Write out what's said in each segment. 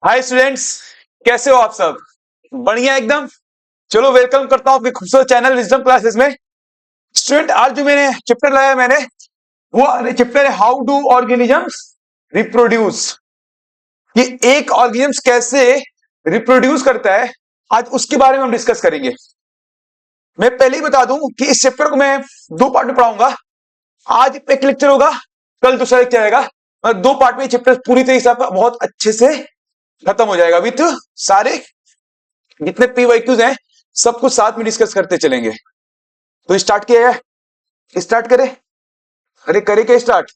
Hi students, कैसे हो आप सब? बढ़िया एकदम। चलो वेलकम करता हूँ आपके खूबसूरत चैनल विजडम क्लासेस में। स्टूडेंट, आज जो मैंने चैप्टर लाया मैंने वो चैप्टर है हाउ डू ऑर्गेनिजम्स रिप्रोड्यूस। कि एक ऑर्गेनिज्म कैसे रिप्रोड्यूस करता है, आज उसके बारे में हम डिस्कस करेंगे। मैं पहले ही बता दूं कि इस चैप्टर को मैं दो पार्ट में पढ़ाऊंगा। आज एक लेक्चर होगा, कल दूसरा लेक्चर आएगा। और दो पार्ट में चैप्टर पूरी तरीके से आपका बहुत अच्छे से खत्म हो जाएगा विथ सारे जितने पीवाईक्यूज हैं सब कुछ साथ में डिस्कस करते चलेंगे। तो स्टार्ट किया है, स्टार्ट करें। अरे करे क्या स्टार्ट?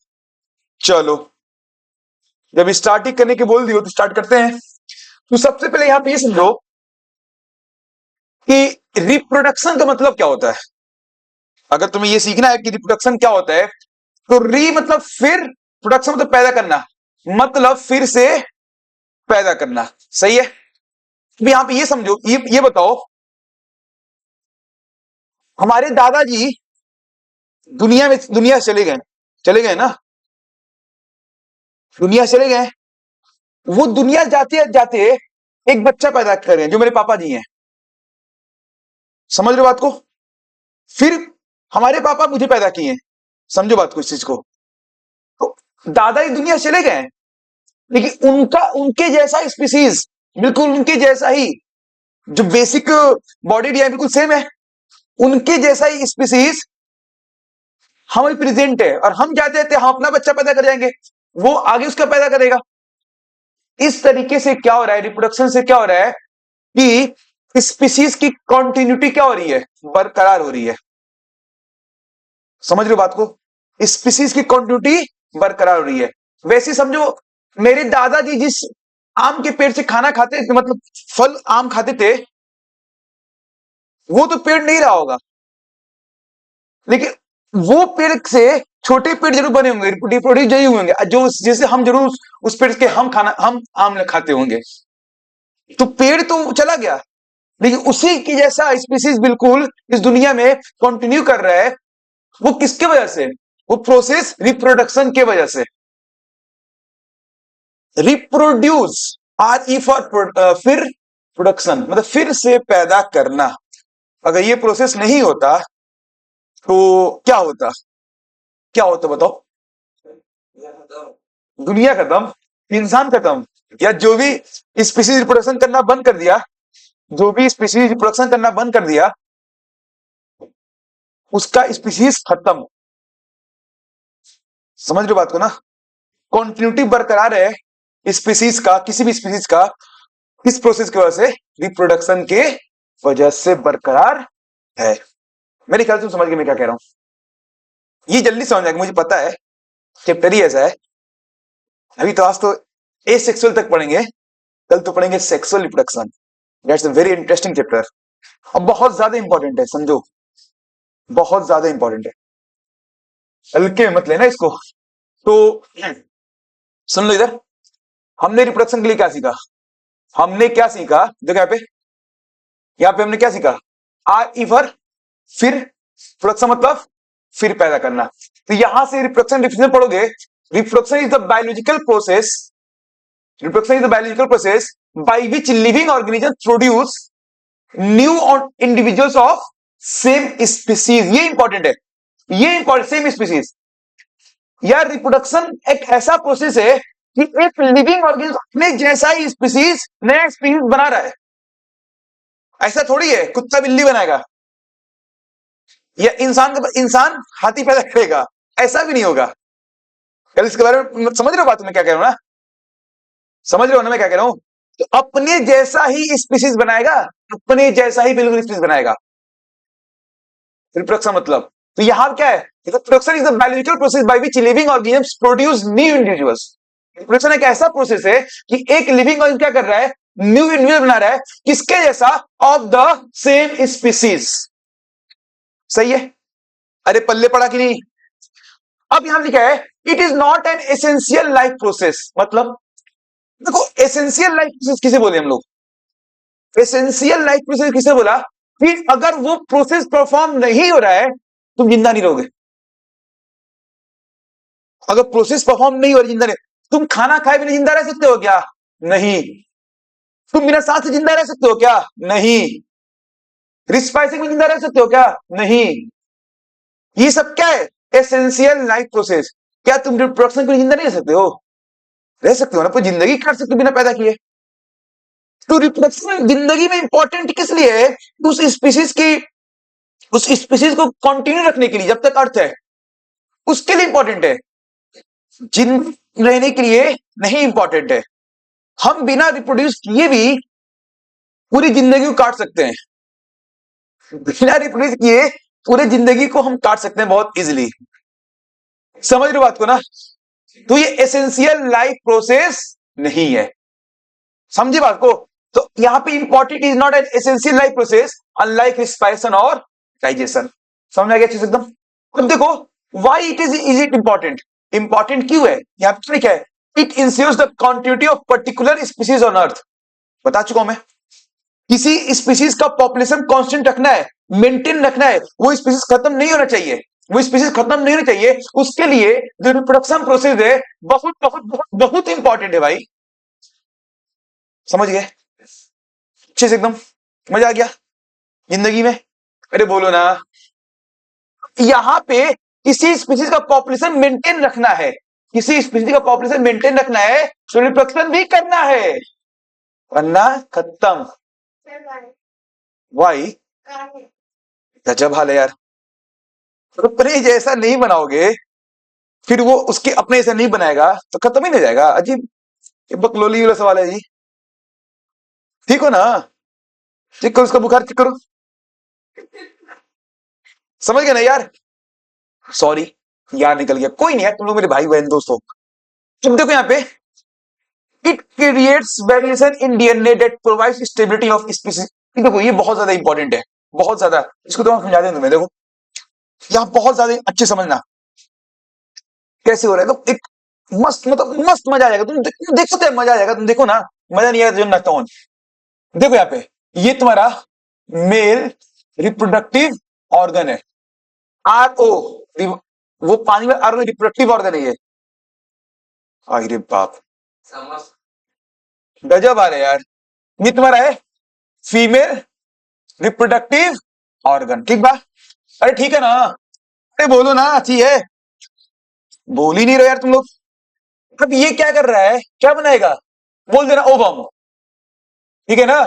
चलो, जब स्टार्ट ही करने की बोल दी हो तो स्टार्ट करते हैं। तो सबसे पहले यहां पे ये समझो कि रिप्रोडक्शन का मतलब क्या होता है। अगर तुम्हें ये सीखना है कि रिप्रोडक्शन क्या होता है, तो री मतलब फिर, प्रोडक्शन मतलब पैदा करना, मतलब फिर से पैदा करना। सही है। अब यहां पे ये समझो, ये बताओ, हमारे दादाजी दुनिया से चले गए ना, दुनिया से चले गए। वो दुनिया जाते जाते एक बच्चा पैदा कर रहे हैं जो मेरे पापा जी हैं। समझ रहे हो बात को? फिर हमारे पापा मुझे पैदा किए। समझो बात को, इस चीज को। तो दादा ही दुनिया से चले गए, लेकिन उनके जैसा स्पीसीज, बिल्कुल उनके जैसा ही, जो बेसिक बॉडी डी बिल्कुल सेम है, उनके जैसा ही स्पीसीज हम प्रेजेंट है। और हम जाते थे, हम अपना बच्चा पैदा कर जाएंगे, वो आगे उसका पैदा करेगा। इस तरीके से क्या हो रहा है, रिप्रोडक्शन से क्या हो रहा है कि स्पीसीज की कॉन्टिन्यूटी क्या हो रही है, बरकरार हो रही है। समझ रहे हो बात को? स्पीसीज की कॉन्टिन्यूटी बरकरार हो रही है। वैसे समझो, मेरे दादाजी जिस आम के पेड़ से खाना खाते थे, मतलब फल आम खाते थे, वो तो पेड़ नहीं रहा होगा, लेकिन वो पेड़ से छोटे पेड़ जरूर बने होंगे, रिप्रोड्यूस जरूर होंगे, जो जैसे हम जरूर उस पेड़ के हम आम खाते होंगे। तो पेड़ तो चला गया, लेकिन उसी की जैसा स्पीसीज बिल्कुल इस दुनिया में कंटिन्यू कर रहा है। वो किसके वजह से? वो प्रोसेस रिप्रोडक्शन के वजह से। रिप्रोड्यूस, आर ई फॉर फिर, प्रोडक्शन मतलब फिर से पैदा करना। अगर ये प्रोसेस नहीं होता तो क्या होता? क्या होता बताओ? दुनिया खत्म, इंसान खत्म, या जो भी स्पीसीज रिप्रोडक्शन करना बंद कर दिया, जो भी स्पीसीज रिप्रोडक्शन करना बंद कर दिया, उसका स्पीसीज खत्म। समझ रहे हो बात को ना? कॉन्टिन्यूटी बरकरार है स्पीसीज का, किसी भी स्पीसीज का, किस प्रोसेस की वजह से? रिप्रोडक्शन के वजह से बरकरार है। मेरे ख्याल से समझ गए मैं क्या कह रहा हूं। ये जल्दी समझ आएगा, मुझे पता है, चैप्टर ही ऐसा है। अभी तो आज तो ए सेक्सुअल तक पढ़ेंगे, कल तो पढ़ेंगे sexual reproduction. That's a very interesting chapter, और बहुत ज्यादा इंपॉर्टेंट है, समझो, बहुत ज्यादा इंपॉर्टेंट है। हल्के में मत लेना इसको। तो सुन लो इधर, हमने रिप्रोडक्शन के लिए क्या सीखा? हमने क्या सीखा? देखो यहाँ पे हमने क्या सीखा? आर इवर, फिर, प्रोडक्शन मतलब फिर पैदा करना। तो यहां से रिप्रोडक्शन डिफिनेशन पढ़ोगे, reproduction is the biological process, reproduction is the biological process by which living organism produce new individuals of same species. ये इंपॉर्टेंट है, ये इंपॉर्टेंट, सेम स्पीसीज। या रिप्रोडक्शन एक ऐसा प्रोसेस है कि एक लिविंग ऑर्गेनिज्म अपने जैसा ही स्पीसीज, नया स्पीसीज बना रहा है। ऐसा थोड़ी है कुत्ता बिल्ली बनाएगा, या इंसान हाथी पैदा करेगा, ऐसा भी नहीं होगा। कल इसके बारे में समझ रहे हो बात मैं क्या कह रहा हूं ना? समझ रहे हो ना मैं क्या कह रहा हूं? तो अपने जैसा ही स्पीसीज बनाएगा, अपने जैसा ही बिल्कुल स्पीसीज बनाएगा, रिप्रोडक्शन मतलब। तो यहां क्या है? Reproduction is the biological process by which living organisms produce new individuals. Reproduction एक ऐसा प्रोसेस है कि एक लिविंग ऑर्गेनिज्म क्या कर रहा है? न्यू इंडिविजुअल बना रहा है, किसके जैसा? Of the same species. सही है? अरे पल्ले पड़ा कि नहीं? अब यहां लिखा है it is not an essential life process. मतलब देखो, एसेंशियल लाइफ प्रोसेस किसे बोले हम लोग? एसेंशियल लाइफ प्रोसेस किसे बोला? कि अगर वो प्रोसेस परफॉर्म नहीं हो रहा है, तुम जिंदा नहीं रहोगे। अगर प्रोसेस परफॉर्म नहीं हो रही, जिंदा नहीं। तुम खाना खाए बिना जिंदा रह सकते हो क्या? नहीं। तुम बिना सांस से जिंदा रह सकते हो क्या? नहीं। रिस्पायरिंग में जिंदा रह सकते हो क्या? नहीं। ये सब क्या है? Essential life process. क्या तुम रिप्रोडक्शन के लिए जिंदा नहीं रह सकते हो? रह सकते हो ना, पर जिंदगी काट सकते हो बिना पैदा किए। तो रिप्रोडक्शन जिंदगी में इंपॉर्टेंट किस लिए है? उस स्पीसीज की, उस स्पीसीज को कंटिन्यू रखने के लिए, जब तक अर्थ है उसके लिए इंपॉर्टेंट है। जिन रहने के लिए नहीं इंपॉर्टेंट है। हम बिना रिप्रोड्यूस किए भी पूरी जिंदगी को काट सकते हैं। बिना रिप्रोड्यूस किए पूरी जिंदगी को हम काट सकते हैं बहुत इजीली। समझ रहे हो बात को ना? तो ये एसेंशियल लाइफ प्रोसेस नहीं है। समझे बात को? तो यहां पे important is not an essential life process unlike respiration और डाइजेशन। समझ आ गया अच्छे से एकदम? अब देखो why is it important? Important क्यों है? यहां पे क्या है? It ensures the continuity of particular species on earth. बता चुका हूं मैं। किसी स्पीसीज का पॉपुलेशन कांस्टेंट रखना है, मेंटेन रखना है, वो स्पीसीज खत्म नहीं होना चाहिए। वो स्पीसीज खत्म नहीं होना चाहिए, उसके लिए जो रिप्रोडक्शन प्रोसेस है बहुत बहुत बहुत बहुत इंपॉर्टेंट है भाई। समझ गए अच्छे से एकदम? मजा आ गया जिंदगी में? अरे बोलो ना। यहां पे किसी स्पीसीज का पॉपुलेशन मेंटेन रखना है, किसी स्पीसीज का पॉपुलेशन मेंटेन रखना है तो रिप्रोडक्शन भी करना है, वरना खत्म। वाई गजब हाल है यार। अपने जैसा नहीं बनाओगे फिर वो उसके अपने जैसा नहीं बनाएगा तो खत्म ही नहीं जाएगा। अजीब ये बकलोली वाला सवाल है जी। ठीक हो ना? चेक करो उसका बुखार, चेक करो। समझ गए ना यार? सॉरी यार निकल गया, कोई नहीं है, तुम लोग मेरे भाई बहन दोस्त हो। तुम देखो यहाँ पे it creates variation in DNA that provides stability of species. देखो ये बहुत ज्यादा इंपॉर्टेंट है, बहुत ज्यादा। इसको तो हम समझा दें तुम्हें। देखो यहाँ बहुत ज्यादा अच्छे समझना कैसे हो रहा है। तो एक मस्त, मतलब मस्त मजा आ जाएगा। तुम देख सकते हो, मजा आ जाएगा। तुम देखो ना, मजा नहीं आएगा जो ना कौन। देखो यहाँ पे ये तुम्हारा मेल रिप्रोडक्टिव ऑर्गन है, आर ओ। वो पानी में आर ओ रिप्रोडक्टिव ऑर्गन है ये। अरे बाप, गजब आ रहा है यार। ये तुम्हारा है फीमेल रिप्रोडक्टिव ऑर्गन, ठीक बा? अरे ठीक है ना? अरे बोलो ना, अच्छी है। बोल ही नहीं रहे यार तुम लोग। अब ये क्या कर रहा है, क्या बनाएगा? बोल देना ओवम, ठीक है ना?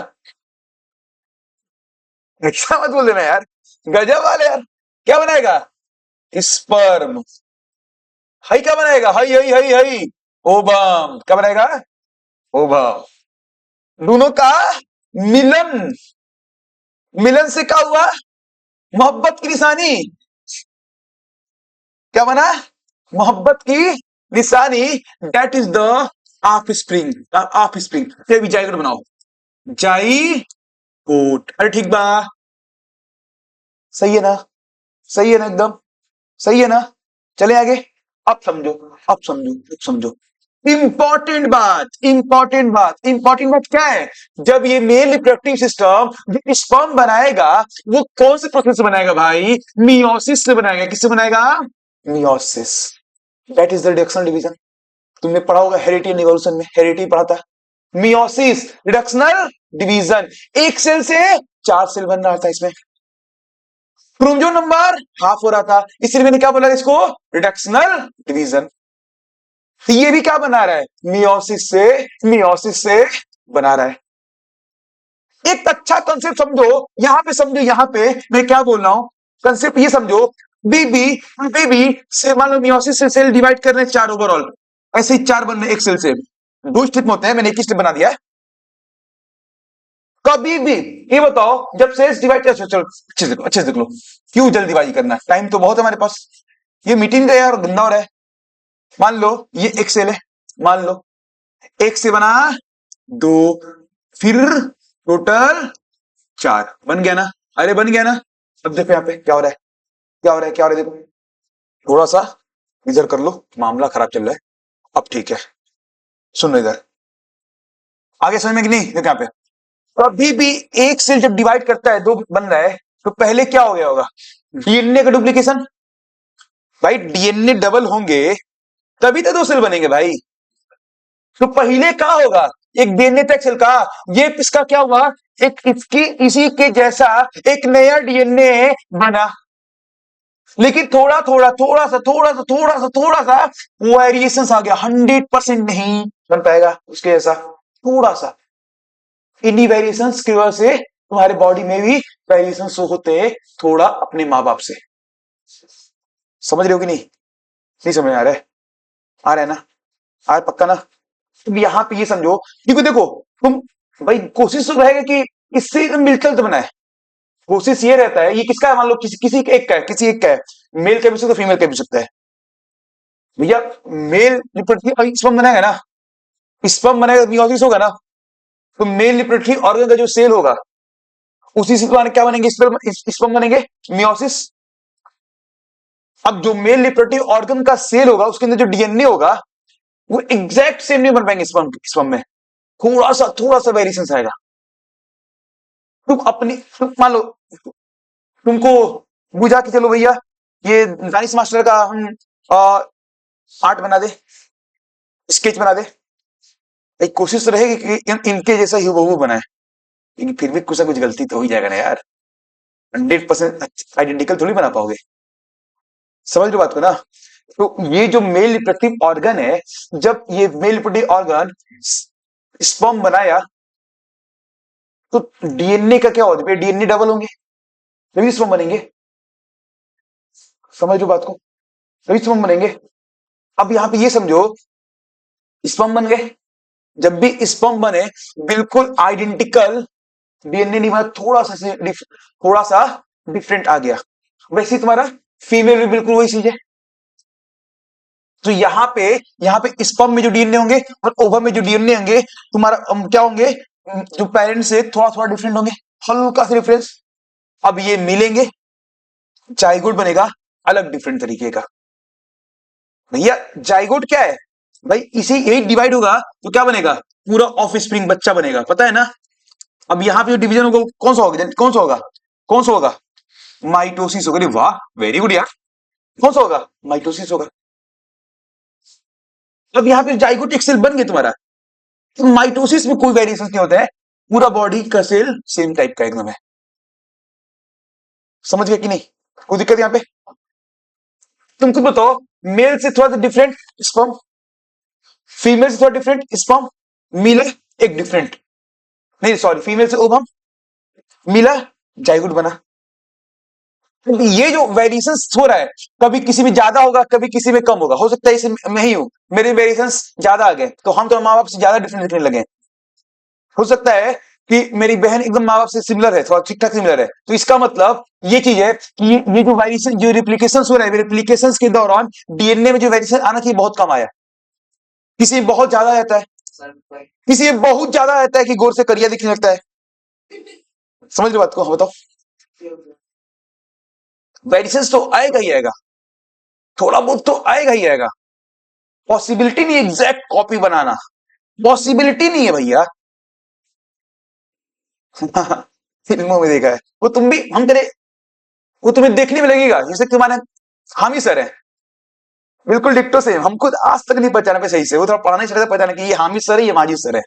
ऐसा मत बोल देना यार, गजब वाले यार। क्या बनाएगा? स्पर्म। हाई क्या बनाएगा? High high high high ovum. क्या बनाएगा? ओवम। दोनों का मिलन, मिलन से क्या हुआ? मोहब्बत की निशानी। क्या बना? मोहब्बत की निशानी। That is the of spring, of spring. भी जाइगोट बनाओ, जाइगोट। अरे ठीक बा, सही है ना? सही है ना एकदम? सही है ना? चले आगे। अब समझो, अब समझो, अब समझो। इंपॉर्टेंट बात, इंपॉर्टेंट बात, इंपॉर्टेंट बात क्या है? जब ये मेल रिप्रोडक्टिव सिस्टम जो स्पर्म बनाएगा वो कौन से प्रोसेस से बनाएगा भाई? मियोसिस से बनाएगा। किससे बनाएगा? Meiosis. That is the reductional division. तुमने पढ़ा होगा हेरिटी एंड इवोल्यूशन में, हेरिटी पढ़ा था। मियोसिस रिडक्शनल डिवीजन, एक सेल से 4 सेल बन रहा था इसमें। क्रोमोसोम नंबर हाफ हो रहा था, इसलिए मैंने क्या बोला इसको? Reductional division. तो ये भी क्या बना रहा है? मियोसिस से, मियोसिस से बना रहा है। एक अच्छा कंसेप्ट समझो यहां पे, समझो यहां पे मैं क्या बोल रहा हूं। कंसेप्ट ये समझो, बीबी बेबी से मान लो मियोसिस से सेल डिवाइड कर रहे हैं 4 ओवरऑल, ऐसे ही 4 बन रहे एक सेल से। 2 स्टेप में होते हैं, मैंने 1 स्टेप बना दिया है। कभी भी ये बताओ जब सेल्स डिवाइड, चलो अच्छे से देखो, अच्छे से देख लो। क्यों जल्दीबाजी करना है? टाइम तो बहुत है हमारे पास। ये मीटिंग का यार गंदा हो रहा है। मान लो ये एक सेल है, मान लो एक से बना 2, फिर टोटल 4 बन गया ना? अरे बन गया ना? अब देखो यहाँ पे क्या हो रहा है, क्या हो रहा है, क्या हो रहा है? देखो थोड़ा सा इधर कर लो, मामला खराब चल रहा है। अब ठीक है, सुनो इधर, आगे समझ में कि नहीं? देखो यहाँ पे कभी भी एक सेल जब डिवाइड करता है, 2 बन रहा है, तो पहले क्या हो गया होगा? डीएनए का डुप्लीकेशन। भाई डीएनए डबल होंगे तभी तो 2 सेल बनेंगे भाई। तो पहले क्या होगा? एक डीएनए था एक सेल का, ये इसका क्या हुआ, एक इसकी इसी के जैसा एक नया डीएनए बना, लेकिन थोड़ा सा वेरिएशन आ गया, 100% नहीं बन पाएगा उसके जैसा, थोड़ा सा। इन्हीं वेरिएशंस की वजह से तुम्हारे बॉडी में भी वेरिएशन होते हैं, थोड़ा अपने माँ बाप से। समझ रहे हो कि नहीं? नहीं समझ आ रहा है? आ रहा है ना? आ रहा पक्का ना? तुम यहाँ पे ये समझो, क्योंकि देखो तुम भाई कोशिश तो रहेगा कि इससे मिलकर तो बनाए, कोशिश ये रहता है, ये किसका है मान लो, किसी किसी एक का है, किसी एक का है, मेल का भी सकता है फीमेल का भी सकता है भैया। मेल रिप्रोडक्टिव स्पर्म बनाएगा ना, स्पर्म बनेगा मियोसिस होगा ना, तो मेल रिप्रोडक्टिव ऑर्गन का जो सेल होगा उसी से तुम्हारे क्या बनेंगे, स्पर्म बनेंगे, मियोसिस। अब जो मेल रिप्रोडक्टिव ऑर्गन का सेल होगा उसके अंदर जो डीएनए होगा वो एग्जैक्ट सेम नहीं बन पाएंगे स्पर्म में, थोड़ा सा वेरिएशन आएगा। तुम मान लो तुमको बुझा के चलो भैया, ये दानिश मास्टर का हम आर्ट बना दे, स्केच बना दे, एक कोशिश तो रहेगी कि इनके जैसा ही हुबहू बनाए, लेकिन फिर भी कुछ ना कुछ गलती तो हो ही जाएगा ना यार, 100% आइडेंटिकल थोड़ी बना पाओगे। समझ लो बात को ना? तो ये जो मेल रिप्रोडक्टिव ऑर्गन है, जब ये मेल रिप्रोडक्टिव ऑर्गन स्पर्म बनाया तो डीएनए का क्या होता है, डीएनए डबल होंगे तभी स्पर्म बनेंगे। समझ लो बात को, तभी स्पर्म बनेंगे। अब यहां पे ये समझो, स्पर्म बन गए, जब भी स्पर्म बने बिल्कुल आइडेंटिकल डीएनए नहीं बना, थोड़ा सा डिफरेंट आ गया, वैसे ही तुम्हारा फीमेल भी बिल्कुल वही चीज है। तो यहाँ पे स्पर्म में जो डीएनए होंगे और ओवम में जो डीएनए होंगे तुम्हारा क्या होंगे, जो पेरेंट्स से थोड़ा थोड़ा डिफरेंट होंगे, हल्का सा डिफरेंस। अब ये मिलेंगे, जाइगोट बनेगा अलग डिफरेंट तरीके का। भैया जाइगोट क्या है भाई, इसी यही डिवाइड होगा तो क्या बनेगा, पूरा ऑफ स्प्रिंग बच्चा बनेगा, पता है ना? अब यहाँ पे जो डिवीजन होगा कौन सा होगा, कौन सा होगा, कौन सा होगा, माइटोसिस होगा। वाह वेरी गुड यार, कौन सा होगा, माइटोसिस होगा। अब यहाँ पे जाइगोट एक सेल बन गया तुम्हारा, तो माइटोसिस में कोई वेरिएशन नहीं होता है, पूरा बॉडी का सेल सेम टाइप का एकदम है। समझ गया कि नहीं? कोई दिक्कत यहाँ पे? तुम खुद बताओ, मेल से थोड़ा सा डिफरेंट स्पर्म, फीमेल से थोड़ा डिफरेंट स्पर्म, मिला एक डिफरेंट, नहीं सॉरी फीमेल से ओवम मिला, जाइगोट बना। ये जो वेरिएशन हो रहा है, कभी किसी में ज्यादा होगा कभी किसी में कम होगा, हो सकता है इसे मैं ही हूं, मेरे वेरिएशन ज्यादा आ गए तो हम तो माँ बाप से ज्यादा डिफरेंट दिखने लगे। हो सकता है कि मेरी बहन एकदम माँ बाप से सिमिलर है, थोड़ा ठीक ठाक सिमिलर है, तो इसका मतलब ये चीज है कि ये जो वेरिएशन जो रिप्लीकेशन हो रहा है, रिप्लीकेशन के दौरान डीएनए में जो वेरिएशन आना चाहिए बहुत कम आया, किसी में बहुत ज्यादा रहता है, किसी में बहुत ज्यादा रहता है कि गोर से करिया दिखने लगता है। समझ लो बात को? हाँ, बताओ। वेरिएशन तो आएगा ही आएगा, थोड़ा बहुत तो आएगा ही आएगा, पॉसिबिलिटी नहीं एग्जैक्ट कॉपी बनाना, पॉसिबिलिटी नहीं है भैया। फिल्मों में देखा है वो, तुम भी हम करे, वो तुम्हें देखने में लगेगा जैसे तुम्हारे हामी सर है, बिल्कुल डिक्टो सेम, हम खुद आज तक नहीं पहचाना पे सही से, वो थोड़ा पढ़ाने से पहचाना कि ये हामी सर है ये माजिद सर है।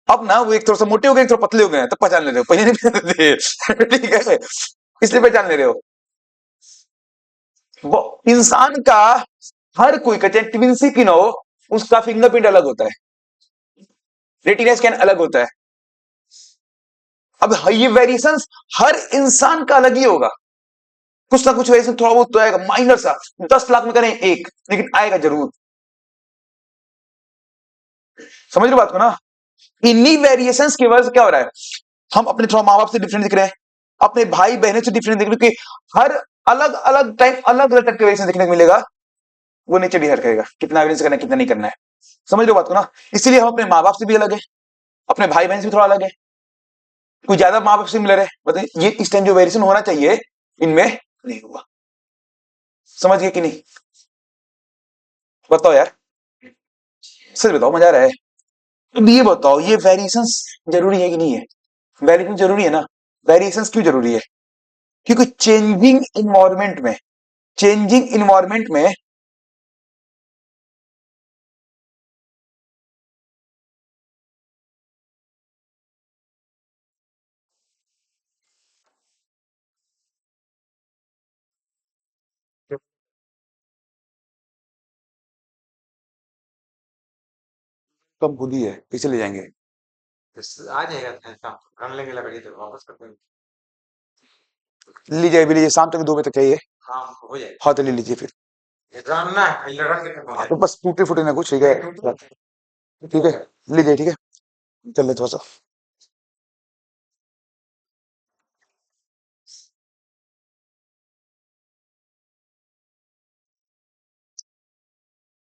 अब ना वो एक थोड़ा सा मोटे हो गए, एक थोड़ा पतले हो गए, तब पहचान ले रहे हो, पहले नहीं पहचानते थे। ठीक है, इसलिए पहचान ले रहे हो। वो इंसान का हर कोई का चाहे ट्विंसी की ना हो, उसका फिंगरप्रिंट अलग होता है, रेटिना स्कैन अलग होता है। अब ये वेरिएशन हर इंसान का अलग ही होगा, कुछ ना कुछ वेरिएशन थोड़ा बहुत तो आएगा, माइनर सा, 10 लाख में करें एक, लेकिन आएगा जरूर। समझ लो बात को ना? इन्हीं वेरिएशन की वजह से क्या हो रहा है, हम अपने थोड़ा माँ बाप से डिफरेंट दिख रहे हैं, अपने भाई बहनों से डिफरेंट दिख रहे हैं, क्योंकि हर अलग अलग टाइम अलग अलग टाइप के वेरिएशन देखने को मिलेगा, वो नेचर डिसाइड करेगा कितना एविडेंस करना है कितना नहीं करना है। समझ लो बात को ना? इसलिए हम अपने माँ बाप से भी अलग है, अपने भाई बहन से भी थोड़ा अलग है, कोई ज्यादा माँ बाप से मिल रहे, बताइए ये इस टाइम जो वेरिएशन होना चाहिए इनमें नहीं हुआ। समझ गए कि नहीं? बताओ यार, सच बताओ, मजा आ रहा है? अब ये बताओ, ये वेरिएशन जरूरी है कि नहीं है? वेरिएशन जरूरी है ना? वेरिएशन क्यों जरूरी है? क्योंकि चेंजिंग इन्वायरमेंट में कम खुद ही है, पीछे ले जाएंगे। आ जाएगा शाम को, रन लेंगे लकड़ी तो वापस कर देंगे। लीजिए अभी लीजिए, शाम तक 2 बजे तक चाहिए। हाँ हो जाएगा। हाँ तो ले लीजिए फिर। रन ना रन के हो हाँ तो जाएगा। बस टूटे फूटे ना कुछ, ठीक है। ठीक है लीजिए, ठीक है, चल रहे थोड़ा सा।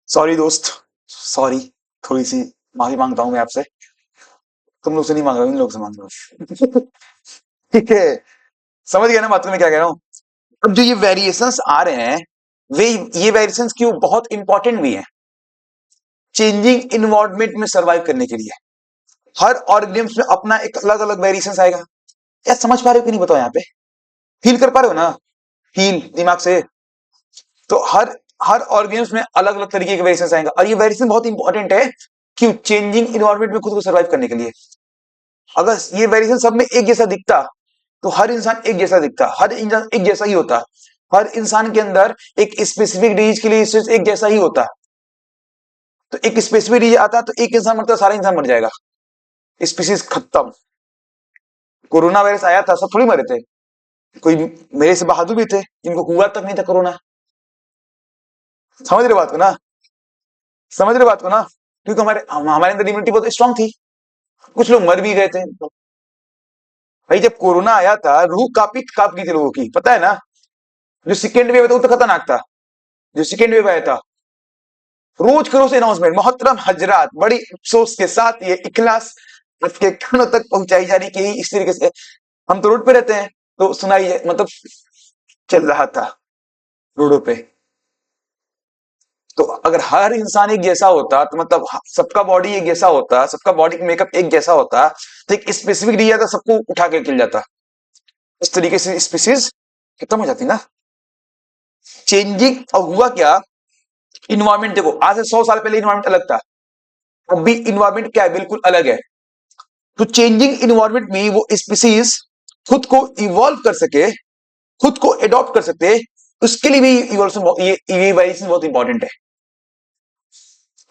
सॉरी दोस्त, सॉरी, थोड़ी सी माफी मांगता हूँ मैं आपसे। तुम लोग से नहीं मांग रहा हूँ, इन लोग से मांग रहा हूँ। ठीक है, समझ गया ना बात को मैं क्या कह रहा हूँ। अब जो ये वेरिएशंस आ रहे हैं, वे ये वेरिएशंस क्यों बहुत इंपॉर्टेंट भी हैं चेंजिंग इन्वायरमेंट में सरवाइव करने के लिए। हर ऑर्गेनिज्म में अपना एक अलग अलग वेरिएशंस आएगा। क्या समझ पा रहे हो कि नहीं बताओ, यहाँ पे फील कर पा रहे हो ना, फील दिमाग से। तो हर हर ऑर्गेनिज्म में अलग अलग तरीके के वेरिएशंस आएंगे, और ये वेरिएशन बहुत इंपॉर्टेंट है क्यों, चेंजिंग इन्वायरमेंट में खुद को सर्वाइव करने के लिए। अगर ये वेरिएशन सब में एक जैसा दिखता तो हर इंसान एक जैसा दिखता, हर इंसान एक जैसा ही होता, हर इंसान के अंदर एक स्पेसिफिक डिजीज के लिए एक जैसा ही होता। तो एक स्पेसिफिक डिजीज आता तो एक इंसान मरता, सारा इंसान मर जाएगा, स्पीसीज खत्म। कोरोना वायरस आया था, सब थोड़ी मरे थे, कोई मेरे से बहादुर भी थे जिनको हुआ तक नहीं था कोरोना। समझ रहे बात को ना, समझ रहे बात को ना, क्योंकि हमारे अंदर इम्यूनिटी बहुत स्ट्रांग थी। कुछ लोग मर भी गए थे भाई। जब कोरोना आया था रूह काप गई थी लोगों की, पता है ना। जो सेकेंड वेव था वो तो खतरनाक था, जो सेकेंड वेव आया था, रोज करो से अनाउंसमेंट, मोहतरम हजरात, बड़ी अफसोस के साथ ये इखलास आपके कानों तक पहुंचाई जा रही कि इस तरीके से हम तो रोड पे रहते हैं, तो सुनाई मतलब चल रहा था रोडों पे। तो अगर हर इंसान एक जैसा होता तो मतलब सबका बॉडी एक जैसा होता, सबका बॉडी मेकअप एक जैसा होता, तो एक स्पेसिफिक डिजीज आता सबको उठा के किल जाता। इस तरीके से स्पीसीज खत्म हो जाती ना। चेंजिंग, और हुआ क्या, इन्वायरमेंट देखो, आज से 100 साल पहले इन्वायरमेंट अलग था, अब भी इन्वायरमेंट क्या है, बिल्कुल अलग है। तो चेंजिंग इन्वायरमेंट में वो स्पीसीज खुद को इवॉल्व कर सके, खुद को एडॉप्ट कर सकते, उसके लिए भी इवोल्यूशन, ये वेरिएशन बहुत इंपॉर्टेंट है।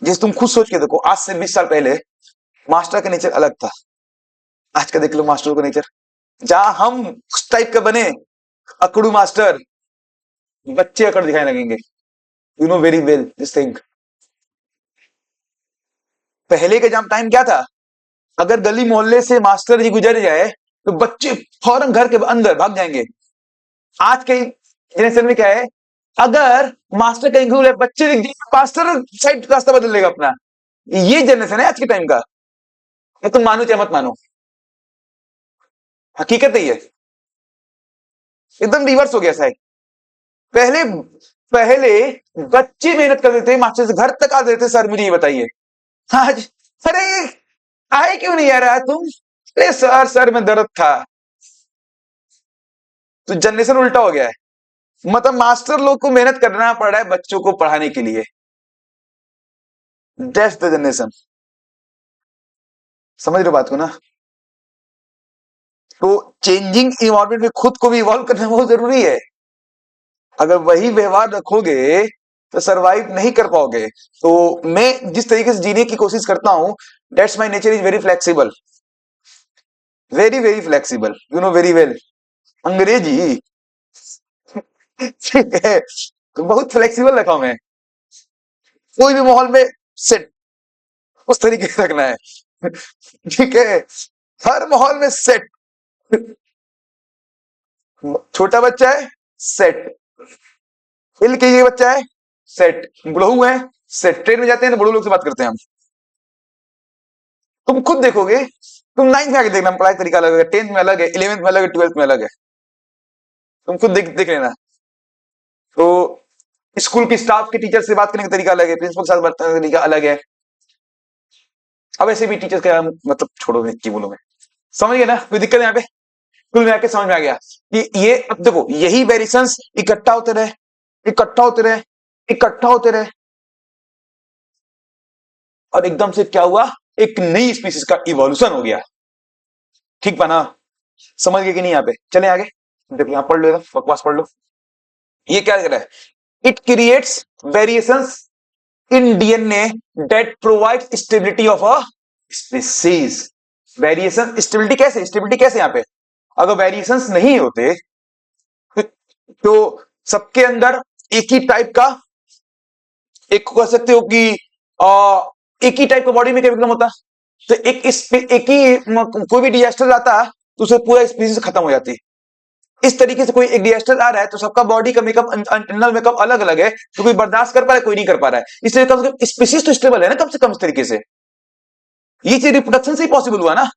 जैसे तुम खुद सोच के देखो, आज से 20 साल पहले मास्टर का नेचर अलग था, आज का देख लो मास्टर का नेचर। जहां हम उस टाइप का बने, अकड़ू मास्टर, बच्चे अकड़ दिखाने लगेंगे। You know very well this thing. पहले के जम टाइम क्या था, अगर गली मोहल्ले से मास्टर जी गुजर जाए तो बच्चे फौरन घर के अंदर भाग जाएंगे। आज के जनरेशन में क्या है, अगर मास्टर कहीं घूम रहे, बच्चे दिख जाए, मास्टर साइड रास्ता बदल लेगा अपना। ये जनरेशन है आज के टाइम का, ये तुम मानो चाहे मत मानो, हकीकत है ये। एकदम रिवर्स हो गया साहब। पहले पहले बच्चे मेहनत करते थे, मास्टर से घर तक आते थे, सर मुझे ये बताइए। आज अरे आए क्यों नहीं आ रहा तुम, अरे सर में दर्द था। तो जनरेशन उल्टा हो गया है, मतलब मास्टर लोग को मेहनत करना पड़ रहा है बच्चों को पढ़ाने के लिए। That's the generation. समझ रहे हो बात को ना। तो चेंजिंग इन्वायरमेंट में खुद को भी इवॉल्व करना बहुत जरूरी है। अगर वही व्यवहार रखोगे तो सरवाइव नहीं कर पाओगे। तो मैं जिस तरीके से जीने की कोशिश करता हूं, that's my nature is very flexible, very very flexible, you know very well. अंग्रेजी ठीक है, तो बहुत फ्लेक्सिबल रखा हूं मैं। कोई भी माहौल में सेट उस तरीके से रखना है। ठीक है, हर माहौल में सेट। छोटा बच्चा है सेट, एलकेजी बच्चा है सेट, बुढ़ऊ है सेट। ट्रेन में जाते हैं तो बुढ़ऊ लोग से बात करते हैं हम। तुम खुद देखोगे, तुम 9th में आके देखना, पढ़ाई तरीका अलग है, 10th में अलग है, 11th में अलग है, 12th में अलग है। तुम खुद देख लेना। तो स्कूल की स्टाफ के टीचर से बात करने का तरीका अलग है, प्रिंसिपल के साथ बात करने का तरीका अलग है। अब ऐसे भी टीचर्स का मतलब छोड़ो, मैं की बोलूं मैं। समझ गए ना, कोई दिक्कत है यहाँ पे, कुल में आके समझ में आ गया कि ये, अब देखो यही वेरिएशंस इकट्ठा होते रहे, इकट्ठा होते रहे, इकट्ठा होते रहे, और एकदम से क्या हुआ, एक नई स्पीसीज का इवोल्यूशन हो गया। ठीक बना, समझ गए कि नहीं यहाँ पे। चले आगे, देखो यहाँ पढ़ लो, बकवास पढ़ लो। ये क्या कर रहा है, it creates variations in DNA that provide stability of a species. Variation stability कैसे, स्टेबिलिटी कैसे यहां पे, अगर वेरिएशंस नहीं होते तो सबके अंदर एक ही टाइप का, एक कह सकते हो कि एक ही टाइप का बॉडी में केमिकल होता, तो एक ही कोई भी डिजास्टर आता तो उसे पूरा स्पीसीज खत्म हो जाती। इस तरीके से कोई एक डिजास्टर आ रहा है तो सबका बॉडी का मेकअप, इंटरनल मेकअप अलग अलग है, तो कोई बर्दाश्त कर पा रहा है, कोई नहीं कर पा रहा है। इसलिए कम से कम स्पीसीज तो स्टेबल है ना कम से कम इस तरीके से। ये चीज रिप्रोडक्शन से ही पॉसिबल हुआ ना।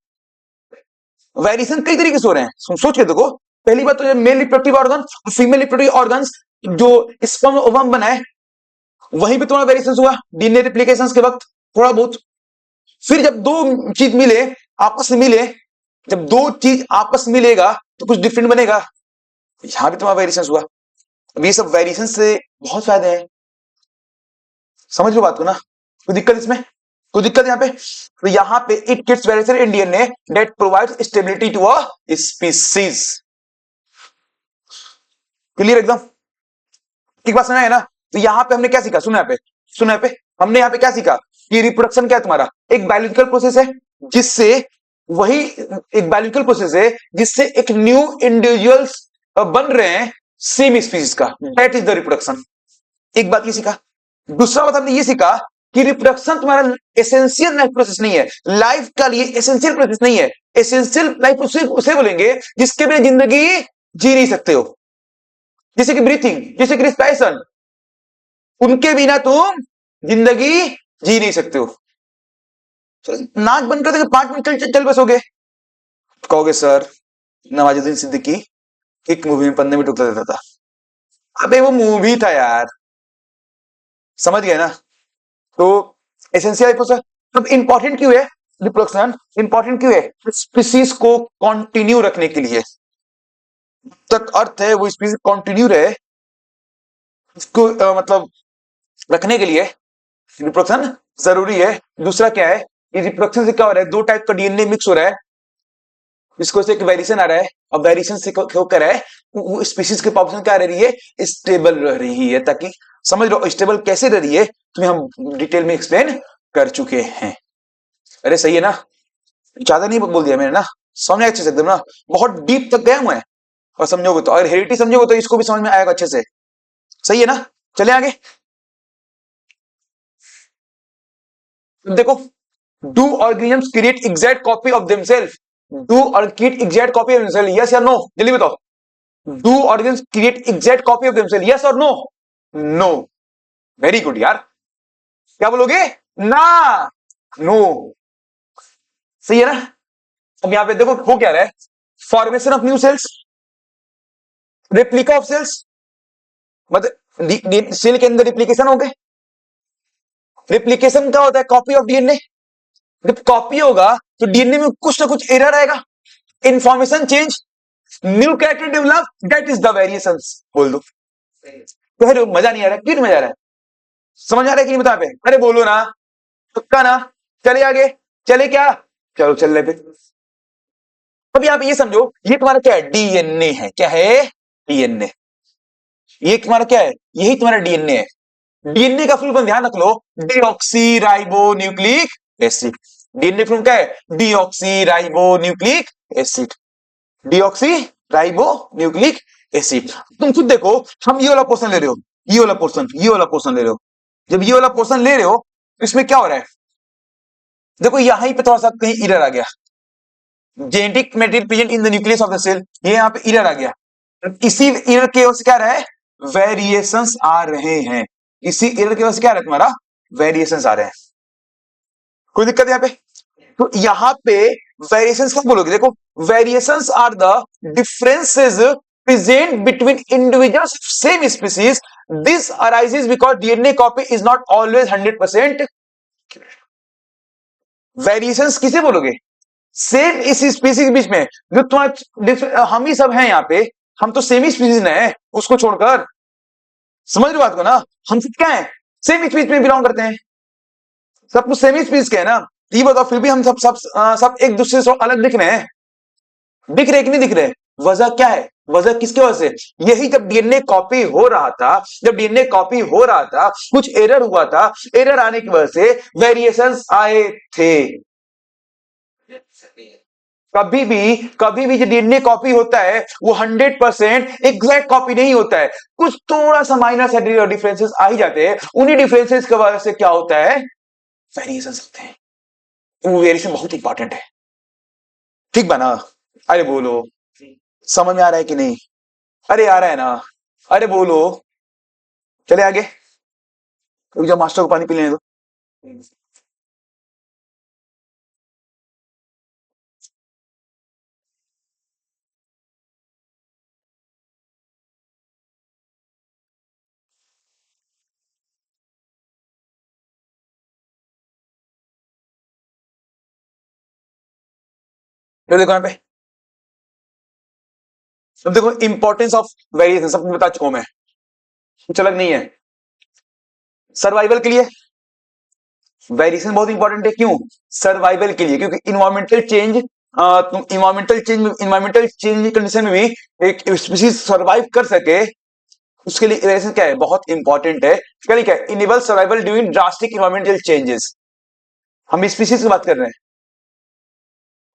वेरिएशन कई तरीके से हो रहे हैं, सोच के देखो। पहली बात तो male reproductive organ, female reproductive organs जो स्पर्म ओवम बनाए वहीं पे तुम्हारा वेरिएशन हुआ डीएनए रिप्लिकेशंस के वक्त थोड़ा बहुत। फिर जब दो चीज मिले, आपस में मिले, जब दो चीज आपस में मिलेगा तो कुछ डिफरेंट बनेगा, यहां भी तुम्हारा वेरिएशन हुआ। अब ये सब वेरिएशन से बहुत फायदे हैं, समझ लो बात को ना। कोई दिक्कत इसमें, कोई दिक्कत यहाँ पे, तो यहाँ पे it gives variation in DNA that provides stability to a species. Clear एकदम, एक बात समझ है ना। तो यहां पे हमने क्या सीखा, सुनो यहाँ पे, सुनो यहाँ पे, हमने यहाँ पे क्या सीखा कि रिप्रोडक्शन क्या है तुम्हारा, एक बायोलॉजिकल प्रोसेस है जिससे वही एक बायोलॉजिकल प्रोसेस है जिससे एक न्यू इंडिविजुअल्स बन रहे हैं सेम स्पीसीज का, दैट इज द रिप्रोडक्शन। एक बात ये सीखा। दूसरा बात हमने ये सीखा कि रिप्रोडक्शन तुम्हारा एसेंशियल लाइफ प्रोसेस नहीं है, लाइफ का लिए एसेंशियल प्रोसेस नहीं है। एसेंशियल लाइफ प्रोसेस उसे बोलेंगे जिसके बिना जिंदगी जी नहीं सकते हो, जैसे कि ब्रीथिंग, जैसे कि रिस्पिरेशन, उनके बिना तुम जिंदगी जी नहीं सकते हो। नाक बंद कर देंगे 5 मिनट चल बसोगे, कहोगे सर नवाजुद्दीन सिद्दीकी एक मूवी में 15 मिनट उतर देता था। अबे वो मूवी था यार, समझ गए ना। तो एसेंशियल प्रोसेस अब इंपॉर्टेंट क्यों है, रिप्रोडक्शन इंपॉर्टेंट क्यों है, स्पीसीज को कंटिन्यू रखने के लिए, तक अर्थ है वो स्पीसीज कंटिन्यू रहे इसको मतलब रखने के लिए रिप्रोडक्शन जरूरी है। दूसरा क्या है, ये रिप्रोडक्शन से क्या हो रहा है, दो टाइप का डीएनए मिक्स हो रहा है, इसको से एक वेरिएशन आ रहा है, अब वेरिएशन से क्या कर रहा है, वो स्पीसीज की पॉपुलेशन क्या रह रही है, स्टेबल रह रही है। ताकि समझ लो स्टेबल कैसे रह रही है तुम्हें हम डिटेल में एक्सप्लेन कर चुके हैं। अरे सही है ना, ज्यादा नहीं बोल दिया मैंने ना, समझ अच्छे से एकदम ना, बहुत डीप तक गया हूं मैं। और समझोगे तो, अगर हेरिटेज समझोगे तो इसको भी समझ में आएगा अच्छे से। सही है ना, चले आगे। देखो, do organisms create exact copy of themselves, do और create exact copy of themselves, yes या नो, जल्दी बताओ। Do organisms create exact copy of themselves, yes और नो, नो, वेरी गुड यार, क्या बोलोगे, ना, नो, सही है ना। अब यहां पे देखो हो क्या रहा है, formation of new cells, replica of cells, मतलब सेल के अंदर रिप्लिकेशन हो गए। रिप्लिकेशन क्या होता है, कॉपी ऑफ डीएनए, जब कॉपी होगा तो डीएनए में कुछ ना कुछ एरर आएगा, information change, new character develop, that is the variations बोल दो। कह रहे हो मजा नहीं आ रहा, क्यों मजा आ रहा है, समझ आ रहा है कि नहीं बता पे, अरे बोलो ना, पक्का ना, चले आगे, चले क्या, चलो चल रहे पे। अब यहां पे ये समझो, ये तुम्हारा क्या है, डीएनए है, क्या है, डीएनए, ये तुम्हारा क्या है, यही तुम्हारा डीएनए है। डीएनए का फुल फॉर्म ध्यान रख लो, deoxyribonucleic acid. DNA full क्या है, deoxyribonucleic acid, deoxyribonucleic acid. तुम खुद देखो, हम ये वाला पोर्शन ले रहे हो, ये वाला पोर्शन, ये वाला पोर्शन ले रहे हो, जब ये वाला पोर्शन ले रहे हो तो इसमें क्या हो रहा है, देखो यहां पे थोड़ा सा कहीं एरर आ गया, genetic material present in the nucleus of the cell, ये यहां पे एरर आ गया। इसी एरर के वजह से क्या रहा है, वेरिएशंस आ रहे हैं, इसी एरर की वजह से क्या रहा है तुम्हारा, वेरिएशंस आ रहे हैं। कोई दिक्कत है यहां पे, तो यहां पे वेरिएशंस क्या बोलोगे, देखो variations are the differences present between individuals of same species. This arises because DNA copy is not always 100%. Variations किसे बोलोगे, सेम इस स्पीसीज के बीच में, जो तुम्हारा हम ही सब हैं यहाँ पे, हम तो सेम ही स्पीसीज हैं उसको छोड़कर, समझ लो बात को ना, हम सब क्या है, सेम स्पीसीज में बिलोंग करते हैं, सब कुछ सेम ही स्पीसीज के है ना। ये बताओ फिर भी हम सब एक दूसरे से अलग दिख रहे हैं, दिख रहे कि नहीं दिख रहे, वजह क्या है, वजह किसकी वजह से? यही जब डीएनए कॉपी हो रहा था, जब डीएनए कॉपी हो रहा था, कुछ एरर हुआ था, एरर आने की वजह से वेरिएशंस आए थे। कभी भी जो डीएनए कॉपी होता है वो 100% एग्जैक्ट कॉपी नहीं होता है, कुछ थोड़ा सा माइनर डिफरेंसेस आ ही जाते हैं। उन्हीं डिफरेंसेस की वजह से क्या होता है? वेरिएशंस होते हैं। वो वेरिएशन बहुत इंपॉर्टेंट है, ठीक बना? अरे बोलो, समझ में आ रहा है कि नहीं? अरे आ रहा है ना? अरे बोलो। चले आगे, रुक जाओ, मास्टर को पानी पी लेने दो। तो देखो यहाँ पे, अब देखो इंपॉर्टेंस ऑफ वेरिएशन सब बता चुका हूं मैं, कुछ अलग नहीं है। सर्वाइवल के लिए वेरिएशन बहुत इंपॉर्टेंट है। क्यों? सर्वाइवल के लिए, क्योंकि इन्वायरमेंटल चेंज कंडीशन में भी एक स्पीशीज सर्वाइव कर सके, उसके लिए वेरिएशन क्या है? बहुत इंपॉर्टेंट है। क्या लिखा है? Enable survival during drastic environmental changes. हम स्पीशीज की बात कर रहे हैं।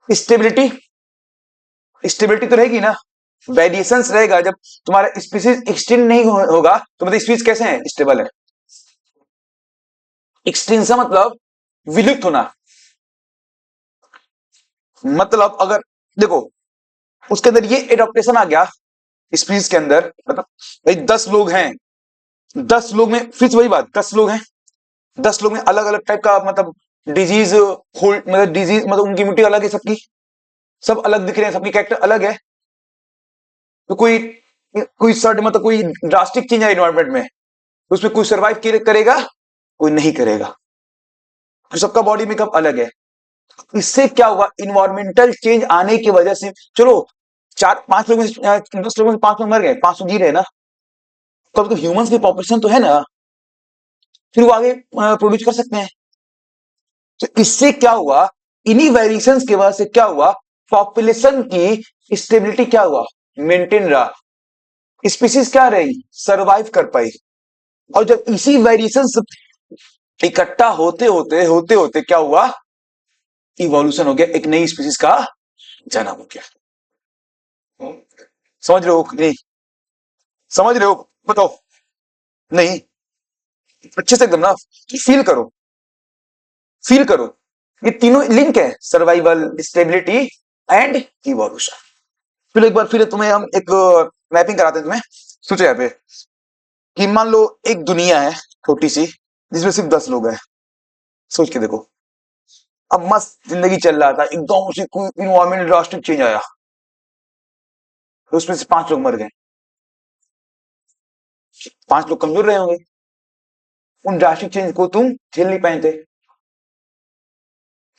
स्टेबिलिटी, स्टेबिलिटी तो रहेगी ना, वेरिएशंस रहेगा। जब तुम्हारा स्पीशीज एक्सटेंड नहीं होगा तो मतलब स्पीशीज कैसे है? स्टेबल है। एक्सटेंशन मतलब विलुप्त होना। मतलब अगर देखो उसके अंदर ये एडॉप्टेशन आ गया स्पीशीज के अंदर, मतलब भाई 10 लोग हैं, 10 लोग में फिर से वही बात, 10 लोग हैं, 10 लोग में अलग अलग टाइप का मतलब डिजीज होल्ड, मतलब डिजीज मतलब उनकी इम्यूनिटी अलग है सबकी, सब अलग दिख रहे हैं, सबकी कैरेक्टर अलग है। तो कोई कोई सर्ट मतलब कोई ड्रास्टिक चेंज है एनवायरमेंट में, तो उसमें कोई सर्वाइव करेगा, कोई नहीं करेगा। तो सबका बॉडी मेकअप अलग है। इससे क्या हुआ? इन्वायरमेंटल चेंज आने की वजह से, चलो 4-5 लोग में 10 लोगों में 5 लोग मर गए, 5 जी रहे ना, तो अब तो ह्यूमंस की पॉपुलेशन तो है ना, फिर वो आगे प्रोड्यूस कर सकते हैं। तो इससे क्या हुआ? इन्हीं वेरिएशंस की वजह से क्या हुआ? पॉपुलेशन की स्टेबिलिटी क्या हुआ? मेंटेन रहा। स्पीसीज क्या रही? सरवाइव कर पाई। और जब इसी वेरिएशंस इकट्ठा होते होते क्या हुआ? इवोल्यूशन हो गया, एक नई स्पीसीज का जन्म हो गया। समझ रहे हो नहीं? समझ रहे हो? बताओ। नहीं? अच्छे से एकदम ना फील करो, फील करो। ये तीनों लिंक है, सर्वाइवल, स्टेबिलिटी एंड इवोल्यूशन। फिर एक बार फिर तुम्हें हम एक मैपिंग कराते हैं तुम्हें। सोचो यहाँ पे कि मान लो एक दुनिया है छोटी सी, जिसमें सिर्फ 10 लोग हैं। सोच के देखो, अब मस्त जिंदगी चल रहा था, एकदम से कोई इन्वायरमेंट ड्रास्टिक चेंज आया, तो उसमें से 5 लोग मर गए। 5 लोग कमजोर रहे होंगे, उन ड्रास्टिक चेंज को तुम झेल नहीं पाए थे।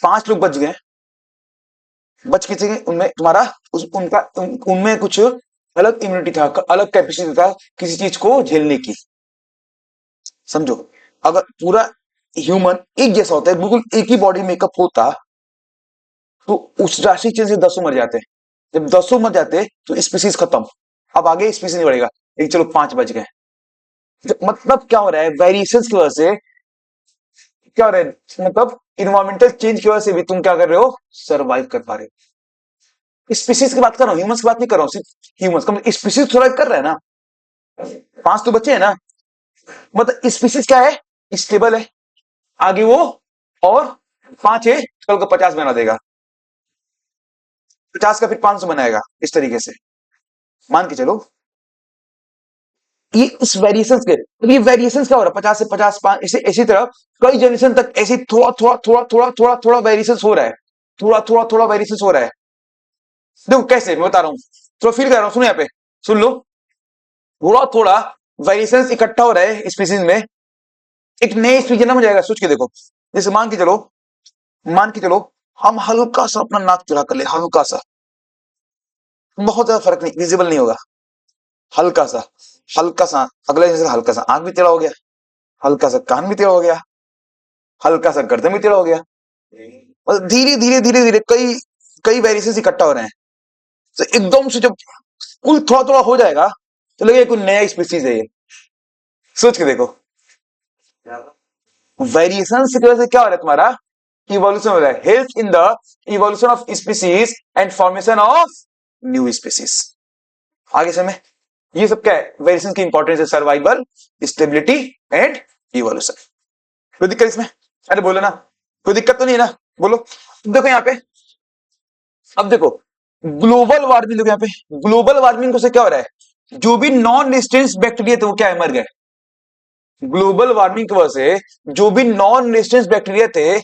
5 लोग बच गए, बच किसी गए? उनमें तुम्हारा उनमें कुछ अलग इम्यूनिटी था, अलग कैपेसिटी था किसी चीज को झेलने की। समझो, अगर पूरा ह्यूमन एक जैसा होता है, बिल्कुल एक ही बॉडी मेकअप होता, तो उस ड्रास्टिक चेंज से 10 मर जाते। जब 10 मर जाते तो स्पीसीज खत्म, अब आगे स्पीसीज नहीं बढ़ेगा, लेकिन चलो 5 बच गए। मतलब क्या हो रहा है? वेरिएशन की वजह से क्या हो रहा है? मतलब इन्वायरमेंटल चेंज की वजह से भी तुम क्या कर रहे हो? सर्वाइव कर पा रहे हो। स्पीसीज की बात कर रहा हूं, ह्यूमंस की बात नहीं कर रहा हूं, सिर्फ ह्यूमंस का। स्पीसीज सर्वाइव कर रहा है ना, 5 तो बचे हैं ना, मतलब स्पीसीज क्या है? स्टेबल है। आगे वो और 5 है, कल को 50 बना देगा, 50 का फिर 500 बनाएगा, इस तरीके से मान के चलो। ये इस वेरिएशन के, तो ये वेरिएशन क्या हो रहा है? 50 से 50, 5, इसे इसी तरह कई जनरेशन तक ऐसे थोड़ा वेरिएशन हो रहा है, थोड़ा वेरिएशन हो रहा है। देखो कैसे, मैं बता रहा हूं, तो फील कर रहा हूं, सुनो यहाँ पे, सुन लो। थोड़ा वेरिएशन इकट्ठा हो रहा है स्पीसीज में, एक नए स्पीसीज जन्म हो जाएगा। सोच के देखो, जैसे मान के चलो हम हल्का सा अपना नाक चढ़ा कर ले, हल्का सा, बहुत ज्यादा फर्क नहीं, विजिबल नहीं होगा, हल्का सा, हल्का सा अगले जैसे, हल्का सा आंख भी टेढ़ा हो गया, हल्का सा कान भी टेढ़ा हो गया, हल्का सा गर्दन भी टेढ़ा हो गया। मतलब धीरे धीरे कई कई वेरिएशन इकट्ठा हो रहे हैं। तो एकदम से जब कुल थोड़ा थोड़ा हो जाएगा तो लगेगा कोई नया स्पीसीज है ये। सोच के देखो, वेरिएशन की वजह से क्या हो रहा है तुम्हारा, इवोल्यूशन हो रहा है, help in the evolution of species and formation of new species. आगे समय ये सब क्या है, वेरिएशन की इंपॉर्टेंस है, सर्वाइवल, स्टेबिलिटी एंड इवोल्यूशन। कोई दिक्कत इसमें? अरे बोलो ना, कोई दिक्कत तो नहीं है ना, बोलो। देखो यहाँ पे, अब देखो ग्लोबल वार्मिंग, देखो यहाँ पे ग्लोबल वार्मिंग से क्या हो रहा है, जो भी नॉन रेजिस्टेंस बैक्टीरिया थे वो क्या है, मर गए। ग्लोबल वार्मिंग की वजह से जो भी नॉन रेजिस्टेंस बैक्टीरिया थे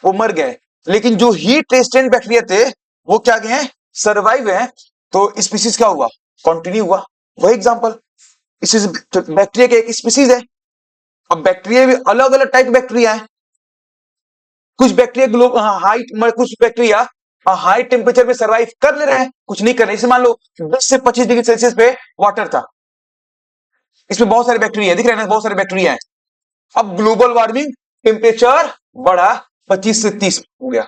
वो मर गए, लेकिन जो हीट रेजिस्टेंट बैक्टीरिया थे वो क्या गए हैं, सर्वाइव हैं। तो स्पीसीज क्या हुआ, कंटिन्यू हुआ। वही एग्जांपल, इस बैक्टीरिया के एक स्पीसीज है। अब बैक्टीरिया भी अलग अलग टाइप बैक्टीरिया है, कुछ बैक्टीरिया ग्लो हाई, कुछ बैक्टीरिया हाई टेम्परेचर में सर्वाइव कर ले रहे हैं, कुछ नहीं कर रहे। जैसे मान लो 10 से 25 डिग्री सेल्सियस पे वाटर था, इसमें बहुत सारे बैक्टीरिया दिख रहे हैं ना, बहुत सारे बैक्टीरिया हैं। अब ग्लोबल वार्मिंग, टेम्परेचर बढ़ा 25 से 30 हो गया,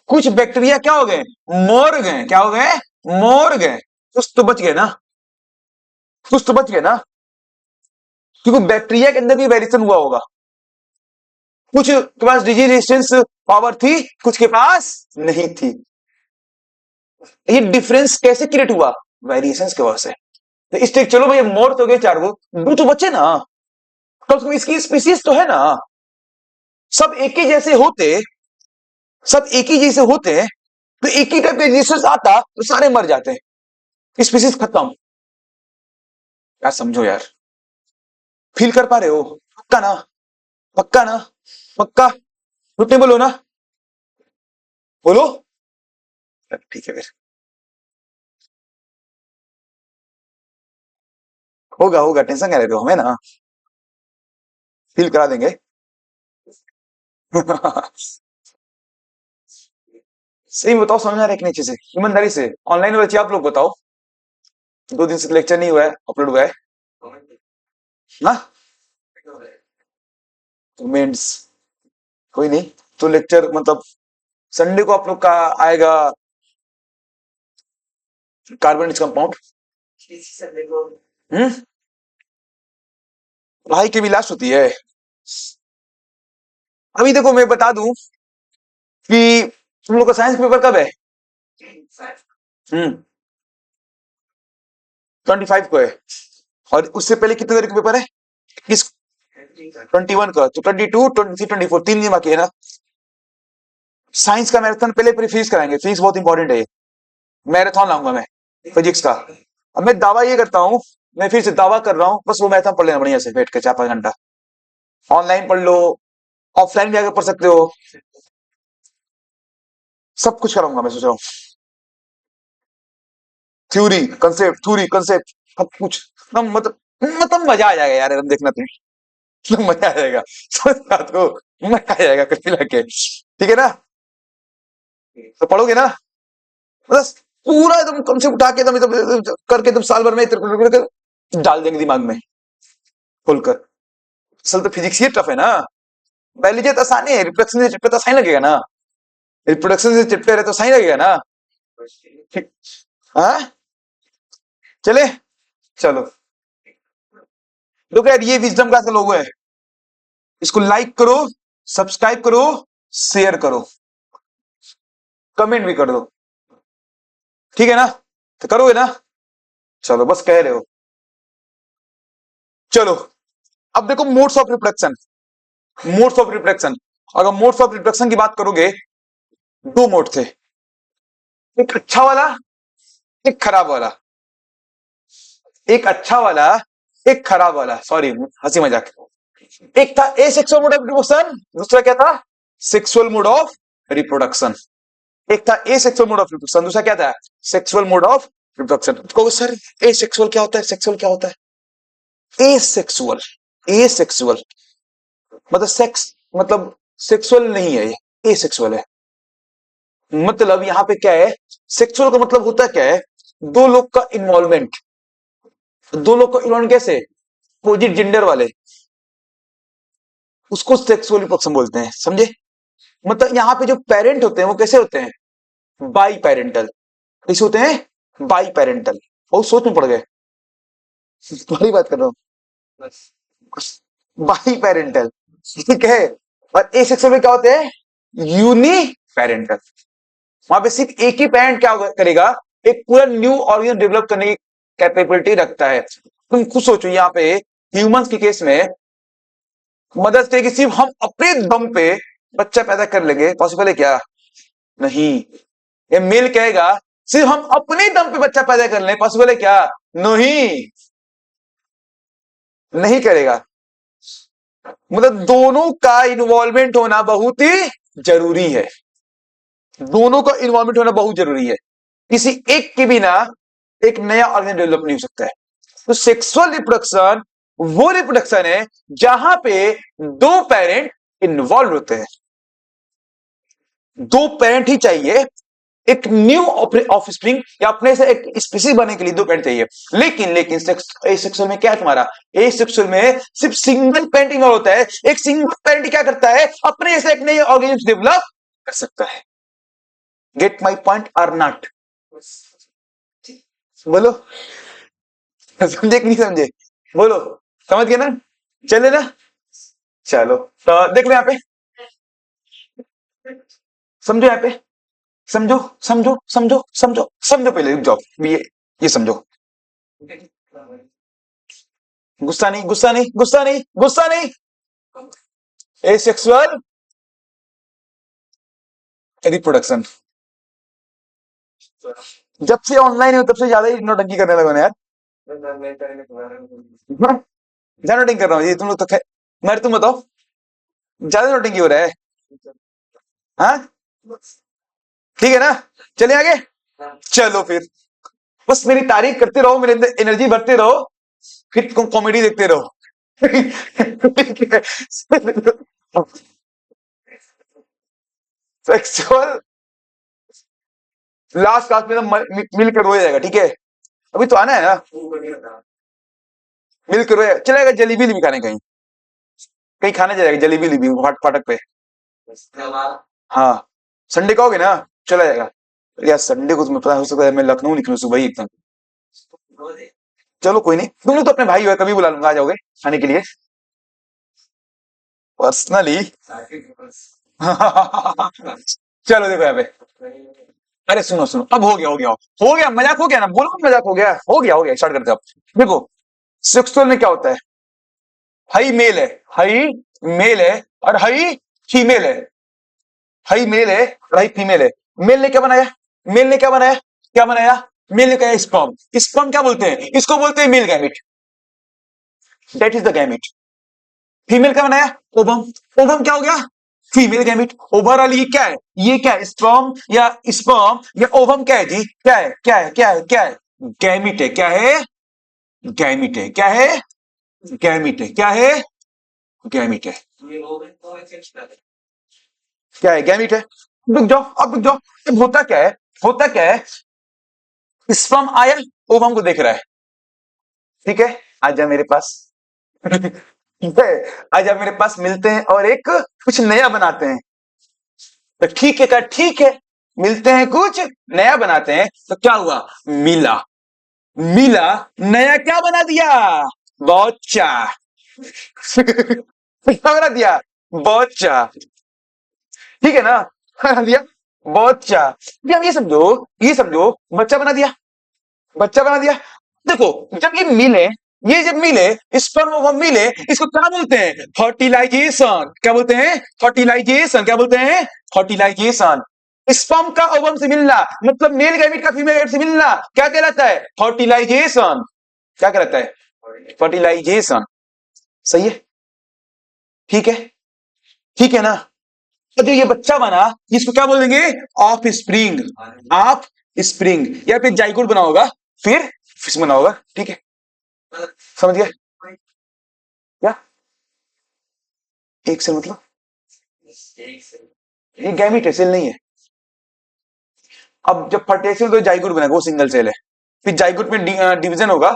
कुछ बैक्टीरिया क्या हो गए, मर गए। क्या हो गए, मर गए। कुछ तो बच गए ना, कुछ तो बच गए ना, क्योंकि बैक्टीरिया के अंदर भी वेरिएशन हुआ होगा। कुछ के पास डिजीज रेजिस्टेंस पावर थी, कुछ के पास नहीं थी। ये डिफरेंस कैसे क्रिएट हुआ, वेरिएशन की वजह से। तो इसलिए चलो भाई मोर तो गए 4 गो, 2 तो बचे ना, कम से कम इसकी स्पीसीज तो है ना। सब एक ही जैसे होते, सब एक ही जैसे होते हैं तो एक ही टाइप का रेजिस्टेंस आता तो सारे मर जाते, स्पीसीज खत्म। यार समझो यार, फील कर पा रहे हो? पक्का ना, पक्का ना, पक्का, रुकने बोलो ना, बोलो। ठीक है फिर, होगा होगा, टेंशन क्या लेते हो, हमें ना फील करा देंगे। सही बताओ, समझ आ रहा है कि नहीं अच्छे से, ईमानदारी से? ऑनलाइन बच्चे आप लोग बताओ, 2 दिन से लेक्चर नहीं हुआ है, अपलोड हुआ है ना, कमेंट्स कोई नहीं। तो लेक्चर मतलब संडे को आप लोग का आएगा कार्बन कंपाउंड। पढ़ाई की भी लास्ट होती है। अभी देखो मैं बता दूं कि तुम लोग का साइंस पेपर कब है? 25 को है, और उससे पहले कितने तारीख को पेपर है, किस? 21 का, तो 22, 23, 24, 3 दिन बाकी है ना। साइंस का मैराथन पहले फिजिक्स कराएंगे, फिजिक्स बहुत इंपॉर्टेंट है, मैराथन लाऊंगा मैं फिजिक्स का। अब मैं दावा ये करता हूं, मैं फिर से दावा कर रहा हूं, बस वो मैराथन पढ़ लेना बढ़िया से बैठ के 4-5 घंटा, ऑनलाइन पढ़ लो, ऑफलाइन भी आकर पढ़ सकते हो, सब कुछ कराऊंगा मैं, सोच रहा हूँ। थ्योरी कंसेप्ट, थ्योरी कंसेप्ट, सब कुछ एकदम, मतलब मजा आ जाएगा यार, एकदम देखना तुम, एकदम मजा आ जाएगा। समझ बात को, मजा आ जाएगा कुछ मिला के, ठीक है ना। तो पढ़ोगे ना, बस पूरा एकदम कंसेप्ट उठा के एकदम करके एकदम साल भर में डाल देंगे दिमाग में खोलकर। असल तो फिजिक्स ही टफ है ना, बायोलॉजी तो आसान है, रिप्रोडक्शन से चिपके तो आसान लगेगा ना, रिप्रोडक्शन से चिपके रहे तो आसान लगेगा ना। हाँ चले, चलो। देखो यार, ये विजडम क्लास का लोगो है, इसको लाइक करो, सब्सक्राइब करो, शेयर करो, कमेंट भी कर दो, ठीक है ना, तो करोगे ना, चलो बस कह रहे हो। चलो अब देखो modes of reproduction, modes of reproduction. अगर मोड्स ऑफ रिप्रोडक्शन की बात करोगे, 2 मोड थे, एक अच्छा वाला, एक खराब वाला, एक अच्छा वाला, एक खराब वाला, सॉरी हंसी मजाक। एक था ए सेक्सुअल मोड ऑफ रिप्रोडक्शन, दूसरा क्या था, सेक्सुअल मोड ऑफ रिप्रोडक्शन। एक था ए सेक्सुअल मोड ऑफ रिप्रोडक्शन, दूसरा क्या था, सेक्सुअल मोड ऑफ रिप्रोडक्शन। तो सर ए सेक्सुअल क्या होता है, सेक्सुअल क्या होता है? ए सेक्सुअल, ए सेक्सुअल मतलब सेक्स, मतलब सेक्सुअल नहीं है, ये ए सेक्सुअल है। मतलब यहां पे क्या है, सेक्सुअल का मतलब होता क्या है, दो लोग का इन्वॉल्वमेंट, दो लोग का इन्वॉल्वमेंट कैसे, अपोजिट जेंडर वाले, उसको सेक्सुअल रिप्रोडक्शन बोलते हैं, समझे। मतलब यहाँ पे जो पेरेंट होते हैं वो कैसे होते हैं, बाई पेरेंटल, कैसे होते हैं, बाई पेरेंटल। बहुत सोच में पड़ गए। तुम्हारी बात कर रहा हूँ। बाई पेरेंटल, ठीक है। और एसेक्सुअल में क्या होते हैं? Uniparental. वहां पे सिर्फ एक ही पेरेंट क्या करेगा, एक पूरा न्यू ऑर्गेनिज्म डेवलप करने की कैपेबिलिटी रखता है। तुम खुद सोचो, यहाँ पे ह्यूमंस के केस में मदर्स डे की सिर्फ हम अपने दम पे बच्चा पैदा कर लेंगे, पॉसिबल है क्या? नहीं। ये मेल कहेगा सिर्फ हम अपने दम पे बच्चा पैदा कर लें, पॉसिबल है क्या? नहीं, नहीं करेगा। मतलब दोनों का इन्वॉल्वमेंट होना बहुत ही जरूरी है। दोनों का इन्वॉल्वमेंट होना बहुत जरूरी है। किसी एक के बिना एक नया ऑर्गन डेवलप नहीं हो सकता है। तो सेक्सुअल रिप्रोडक्शन वो रिप्रोडक्शन है जहां पे दो पेरेंट इन्वॉल्व होते हैं। दो पेरेंट ही चाहिए, एक न्यू ऑफस्प्रिंग या अपने से एक स्पीसीज बनने के लिए दो पेरेंट चाहिए। लेकिन लेकिन एसेक्सुअल में क्या है तुम्हारा? एसेक्सुअल में सिर्फ सिंगल पेरेंट इन्वॉल्व होता है। एक सिंगल पेरेंट क्या करता है? अपने से एक नए ऑर्गेनिज्म डेवलप कर सकता है। गेट माई पॉइंट और नॉट? बोलो, समझे कि नहीं समझे? बोलो, समझ गए ना? चले ना? चलो तो देख लो यहाँ पे, समझो यहाँ पे, समझो समझो समझो समझो समझो, पहले रुक जाओ। ये समझो। गुस्सा नहीं, गुस्सा नहीं, गुस्सा नहीं, गुस्सा नहीं। एसेक्सुअल रिप्रोडक्शन जब से ऑनलाइन है तब से ज्यादा ही नौटंकी करने लगे ना यार। ज्यादा नोटिंग कर रहा हूँ ये तुम लोग तो मैं, तुम बताओ, ज्यादा नोटिंग हो रहा है? हाँ, ठीक है ना? चलिए आगे। चलो फिर, बस मेरी तारीफ करते रहो, मेरे अंदर एनर्जी भरते रहो, फिर कॉमेडी देखते रहो। ठीक है। सेक्सुअल लास्ट क्लास में तो मिलकर हो जाएगा, ठीक है? अभी तो आना है ना, मिलकर हो जाएगा। चलेगा जलेबी भी खाने कहीं, कहीं खाने जाएगा जलेबी भी फाटक पे। हाँ, संडे का हो गया ना, चला जाएगा। यार संडे को तुम्हें पता हो सकता है मैं लखनऊ निकलूं सुबह ही एकदम। चलो कोई नहीं, तुम लोग तो अपने भाई हो, कभी बुला लूंगा, आ जाओगे खाने के लिए पर्सनली। चलो देखो यहाँ पे, अरे सुनो सुनो, अब हो गया हो गया हो गया, मजाक हो गया ना, बोलो मजाक हो गया, हो गया, स्टार्ट करते हैं अब। देखो सेक्सुअल में क्या होता है? हाई मेल है, हाई मेल है और हाई फीमेल है। हाई मेल है और हाई फीमेल है। मेल ने क्या बनाया? मेल ने क्या बनाया? क्या बनाया? मेल ने कहा स्पर्म। स्पर्म क्या बोलते हैं? इसको बोलते हैं male gamete. That is the gamete. Female क्या बनाया? ओवम। ओवम क्या हो गया? Female gamete. ओवरऑल ये क्या है? ये क्या है? स्पर्म या ओवम क्या है जी? क्या है? क्या है? क्या है? क्या है? गैमिट है। क्या है? गैमिट है। क्या है? गैमिट है। क्या है? गैमिट है। क्या है? गैमिट है। रुक जाओ, अब रुक जाओ। अब होता क्या है? होता क्या है? स्पर्म आया, ओवम को देख रहा है, ठीक है, आजा मेरे पास। ठीक है, आजा मेरे पास, मिलते हैं और एक कुछ नया बनाते हैं। तो ठीक है, कहा ठीक है, मिलते हैं कुछ नया बनाते हैं। तो क्या हुआ? मिला, मिला, नया क्या बना दिया? बच्चा। क्या बना दिया? बच्चा, ठीक है ना? बना दिया बच्चा। अभी हम ये समझो बच्चा बना दिया, बच्चा बना दिया। देखो जब ये मिले, ये जब मिले स्पर्म और मिले, इसको क्या बोलते हैं? फर्टिलाइजेशन। क्या बोलते हैं? फर्टिलाइजेशन। क्या बोलते हैं? फर्टिलाइजेशन। स्पर्म का ओवम से मिलना मतलब मेल गैमेट का फीमेल गैमेट से मिलना क्या कहलाता है? फर्टिलाइजेशन। क्या कहलाता है? फर्टिलाइजेशन। सही है, ठीक है, ठीक है ना? तो जो ये बच्चा बना इसको क्या बोलेंगे? Of spring. ऑफ स्प्रिंग, या फिर जाइगोट बना होगा, फिर फिश बना होगा, ठीक है? समझ गया क्या? एक सेल मतलब ये गैमीट है, सेल नहीं है। अब जब फर्टिलाइजेशन तो जाइगोट बनेगा, वो सिंगल सेल है। फिर जाइगोट में डिवीजन होगा,